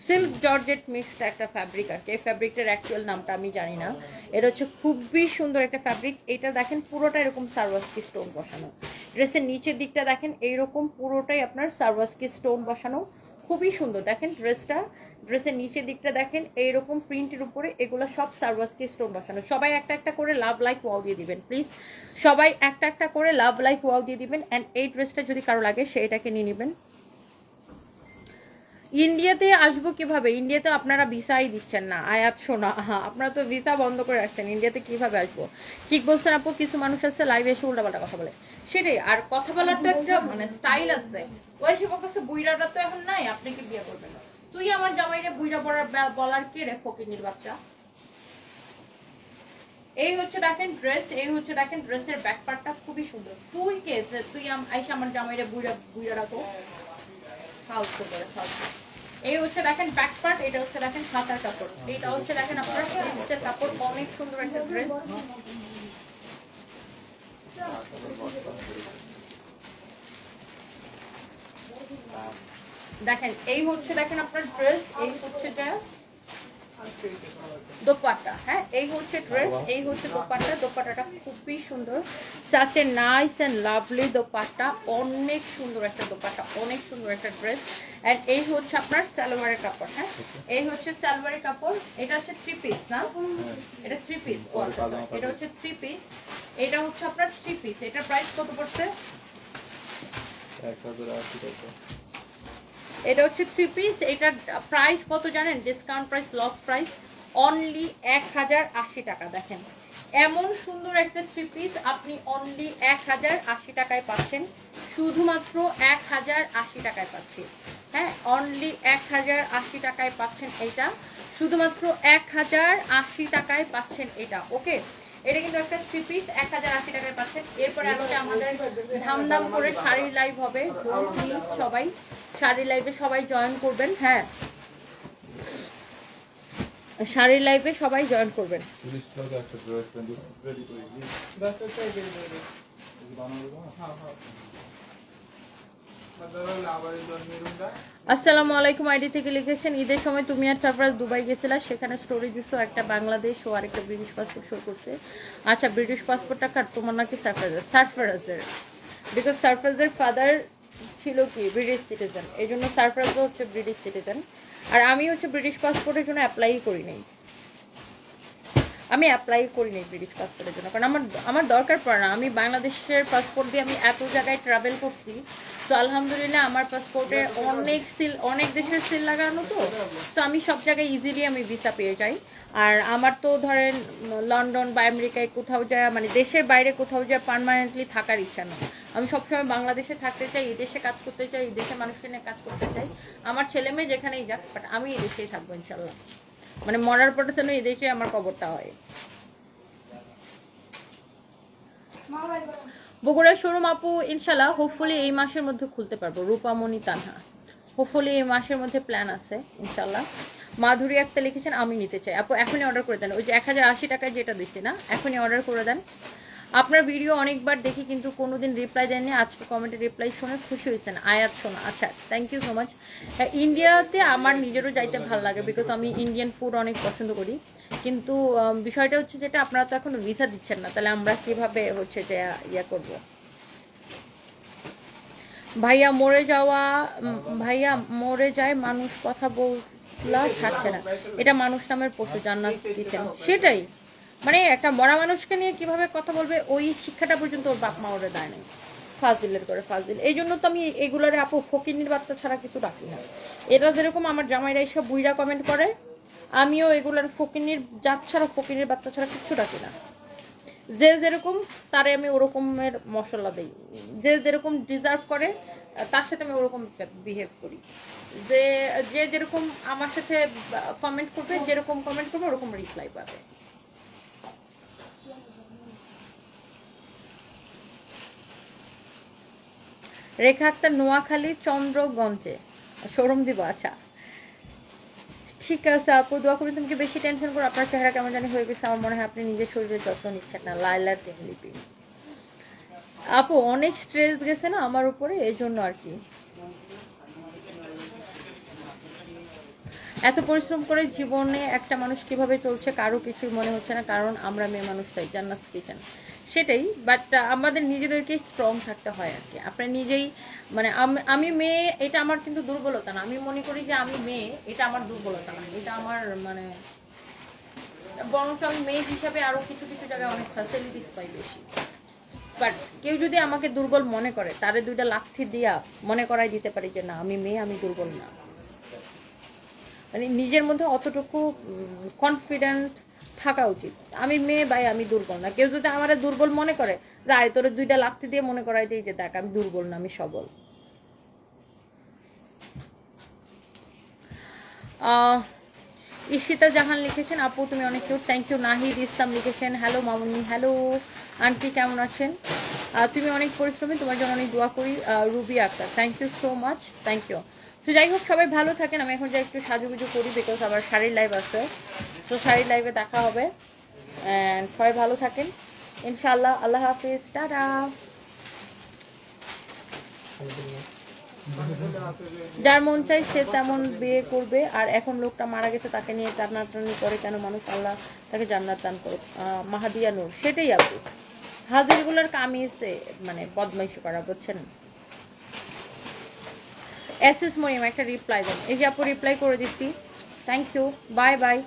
সিল্ক জর্জেট মিক্সড একটা ফ্যাব্রিক আর কি, এই ফ্যাব্রিকটার অ্যাকচুয়াল নামটা আমি জানি না। এটা হচ্ছে খুবই সুন্দর একটা ফ্যাব্রিক, এটা দেখেন পুরোটা এরকম সারওয়াস্কি স্টোন বসানো, ড্রেসের নিচের দিকটা দেখেন এইরকম পুরোটাই আপনার সারওয়াস্কি স্টোন বসানো, খুবই সুন্দর। দেখেন ড্রেসের নিচের দিকটা দেখেন এইরকম প্রিন্টের উপরে এগুলো সব সারওয়াস্কি স্টোন বসানো। সবাই একটা একটা করে লাভ লাইক ওয়াও দিয়ে দিবেন প্লিজ, সবাই একটা একটা করে লাভ লাইক ওয়াও দিয়ে দিবেন। অ্যান্ড এই ড্রেসটা যদি কারো লাগে সেটাকে নিয়ে নেবেন। ইন্ডিয়াতে আসবো কিভাবে? ইন্ডিয়াতে আপনারা ভিসাই দিচ্ছেন না আয়াত শোনা, আপনারা তো ভিসা বন্ধ করে রাখছেন, ইন্ডিয়াতে কিভাবে আসবো? ঠিক বলছেন আপু, কিছু মানুষ আছে লাইভে এসে উল্টাপাল্টা কথা বলে, সেটাই। আর কথা বলার তো একটা মানে স্টাইল আছে, ওই সে বলতেছে বুইড়াটা তো এখন নাই, আপনি কি বিয়ে করবেন না? তুই আমার জামাইরে বুইড়া বলার কে রে ফকিনির বাচ্চা? এই হচ্ছে দেখেন ড্রেস, এই হচ্ছে দেখেন ড্রেসের ব্যাক পার্টটা খুবই সুন্দর। তুই কে যে তুই আইসা আমার জামাইরে বুইড়া রাখো, ফালতু করে ফালতু। এই হচ্ছে দেখেন ব্যাক পার্ট, এটা হচ্ছে দেখেন হাতার কাপড়, এটা হচ্ছে দেখেন আপনার প্রিন্সের কাপড়, অনেক সুন্দর একটা ড্রেস। দেখেন এই হচ্ছে দেখেন আপনার ড্রেস, এই হচ্ছে যে দোপাট্টা, হ্যাঁ এই হচ্ছে ড্রেস, এই হচ্ছে দোপাট্টা, দোপাট্টাটা খুবই সুন্দর, such a nice and lovely dupatta, অনেক সুন্দর একটা দোপাট্টা, অনেক সুন্দর একটা ড্রেস। এন্ড এই হচ্ছে আপনার সালোয়ারের কাপড়, হ্যাঁ এই হচ্ছে সালোয়ারের কাপড়, এটা হচ্ছে 3 পিস না, এটা 3 পিস, এটা হচ্ছে 3 পিস, এটা হচ্ছে আপনার 3 পিস। এটার প্রাইস কত পড়ছে? 1080 টাকা। এটা হচ্ছে 3 পিস, এটার প্রাইস কত জানেন? Discount price, loss price only 1080 টাকা। দেখেন এমন সুন্দর একটা 3 পিস আপনি অনলি 1080 টাকায় পাচ্ছেন, শুধুমাত্র 1080 টাকায় পাচ্ছি, হ্যাঁ অনলি 1080 টাকায় পাচ্ছেন এটা, শুধুমাত্র 1080 টাকায় পাচ্ছেন এটা। ওকে, এটা কিন্তু একটা 3 পিস 1080 টাকায় পাচ্ছেন। এরপরে আজকে আমাদের ধামধাম করে শাড়ি লাইভ হবে, ডোন্ট মিস, সবাই শাড়ি লাইভে সবাই জয়েন করবেন, হ্যাঁ শাড়ি লাইভে সবাই জয়েন করবেন। আসসালামু আলাইকুম। আইডি থেকে লিখেছেন, ঈদের সময় তুমি আর সারফরাজ দুবাই গেছিলা, সেখানে স্টোরি দিছো একটা বাংলাদেশ ও আরেকটা ব্রিটিশ পাসপোর্ট শো করছে। আচ্ছা, ব্রিটিশ পাসপোর্টটা কার, তোমার নাকি সারফরাজের? সারফরাজের, বিকজ সারফরাজের ফাদার ছিল কি ব্রিটিশ সিটিজেন, এই জন্য সারফরাজও হচ্ছে ব্রিটিশ সিটিজেন। আর আমি হচ্ছে ব্রিটিশ পাসপোর্টের জন্য অ্যাপ্লাই করি নাই, আমি অ্যাপ্লাই করি নাই ব্রিটিশ পাসপোর্টের জন্য, কারণ আমার দরকার পড়ে না। আমি বাংলাদেশের পাসপোর্ট দিয়ে আমি এত জায়গায় ট্রাভেল করছি, তো আলহামদুলিল্লাহ আমার পাসপোর্টে অনেক দেশের সিল লাগানো, তো আমি সব জায়গায় ইজিলি আমি ভিসা পেয়ে যাই। আর আমার তো ধরেন লন্ডন বা আমেরিকায় কোথাও যায়, মানে দেশের বাইরে কোথাও যায় পার্মানেন্টলি থাকার ইচ্ছা নেই। আমি সবসময় বাংলাদেশে থাকতে চাই, এই দেশে কাজ করতে চাই, এই দেশের মানুষকে নিয়ে কাজ করতে চাই। আমার ছেলে মেয়ে যেখানেই যাক, বাট আমি এই দেশেই থাকবো ইনশাল্লাহ। মানে মরার পরে যেন এই দেশে আমার কবরটা হয়। বগুড়ার শোরুম আপু ইনশাল্লাহ হোপফুলি এই মাসের মধ্যে খুলতে পারবো। রূপামণি তানহা, হোপফুলি এই মাসের মধ্যে প্ল্যান আছে ইনশাল্লাহ। মাধুরী একটা লিখেছেন, আমি নিতে চাই। আপু এখনই অর্ডার করে দেন, ওই যে 1080 টাকায় যেটা দিচ্ছি না, এখনই অর্ডার করে দেন। আপনার ভিডিও অনেকবার দেখি কিন্তু কোনোদিন রিপ্লাই দেননি, আজকে কমেন্টে রিপ্লাই শুনে খুশি হয়েছেন। আয়াত শোনা, আচ্ছা থ্যাংক ইউ সো মাচ। ইন্ডিয়াতে আমার নিজেরও যাইতে ভালো লাগে, বিকজ আমি ইন্ডিয়ান ফুড অনেক পছন্দ করি। কিন্তু বিষয়টা হচ্ছে যেটা, আপনারা তো এখন ভিসা দিচ্ছেন না, তাহলে আমরা কিভাবে হচ্ছে যে ইয়া করবো। ভাইয়া মরে যায় মানুষ, কথা বলা ছাড়ছে না, এটা মানুষ নামের পশু, জান্নাত দিচ্ছেন। সেটাই, মানে একটা মরা মানুষকে নিয়ে কিভাবে কথা বলবে, ওই শিক্ষাটা পর্যন্ত ওর বাপ মা ওরে দেয় নাই। ফাজিলের করে ফাজিল, এই জন্য তো আমি এগুলারে আপু ফকিনির বাচ্চা ছাড়া কিছু ডাকি না। এটা যেরকম আমার জামাইরা এসব বুইরা কমেন্ট করে, আমিও এগুলার ফকিনির জাত ছাড়া, ফকিনির বাচ্চা ছাড়া কিচ্ছু ডাকি না। যে যেরকম তারে আমি ওরকমের মশলা দিই, যে যেরকম ডিজার্ভ করে তার সাথে আমি ওরকম বিহেভ করি। যে যে যেরকম আমার সাথে কমেন্ট করবে, যেরকম কমেন্ট করবে ওরকম রিপ্লাই পাবে। রেখা আক্তার, নোয়াখালী চন্দ্রগঞ্জে শোরুম দিব। আচ্ছা ঠিক আছে আপু, দোয়া করি তুমি বেশি টেনশন করো। আপনার চেহারা কেমন জানি হয়ে গেছে, আমার মনে হয় আপনি নিজের শরীরের যত্ন নিচ্ছেন না। লাইলার লিপি আপু অনেক স্ট্রেস গেছে না আমার উপরে, এই জন্য আর কি। এত পরিশ্রম করে জীবনে একটা মানুষ কিভাবে চলছে কারো কিছুই মনে হচ্ছে না, কারণ আমরা মেয়ে মানুষ চাই জান্নাত কিচেন, সেটাই। বাট আমাদের নিজেদেরকে স্ট্রং থাকতে হয় আর কি। আপনি নিজেই, মানে আমি মেয়ে, এটা আমার কিন্তু দুর্বলতা না। আমি মনে করি যে আমি মেয়ে, এটা আমার দুর্বলতা না, এটা আমার মানে, বরঞ্চ আমি মেয়ে হিসাবে আরো কিছু কিছু জায়গায় অনেক ফ্যাসিলিটিস পাই বেশি। বাট কেউ যদি আমাকে দুর্বল মনে করে, তারে দুইটা লাথি দিয়া মনে করাই দিতে পারি যে না আমি মেয়ে, আমি দুর্বল না। মানে নিজের মধ্যে অতটুকু কনফিডেন্ট থাকা উচিত। আমি মেয়ে ভাই, আমি দুর্বল না। কেউ যদি আমার দুর্বল মনে করে, যাই তোর দুইটা লাথি দিয়ে মনে করাই দিই যে দেখ আমি দুর্বল না, আমি সবল। ঈশিতা জাহান লিখেছেন, আপু তুমি অনেক cute, thank you. Nahid Islam লিখেছেন, হ্যালো মামুনি, হ্যালো আন্টি কেমন আছেন? তুমি অনেক পরিশ্রমী, তোমার জন্য অনেক দোয়া করি। Ruby Akter, thank you so much, thank you. So যাই হোক, সবাই ভালো থাকেন। আমি এখন যাই একটু সাজুগুজু করি, বিকজ আবার শাড়ির লাইভ আছে, তো শাড়ির লাইভে দেখা হবে। অ্যান্ড সবাই ভালো থাকেন ইনশাআল্লাহ। আল্লাহ হাফিজ, টাটা। যার মন চাই সে তেমন বিয়ে করবে, আর এখন লোকটা মারা গেছে তাকে নিয়ে টানাটানি করে কেন মানুষ, আল্লাহ তাকে জান্নাত দান করে। মাহাদিয়া নূর, সেটাই আপু, হাজিরগুলোর কামিয়েছে মানে বদমাইশি করা, বুঝছেন। এসএস মরিয়ম একটা রিপ্লাই দেন, এই যে আপু রিপ্লাই করে দিচ্ছি, থ্যাংক ইউ, বাই বাই।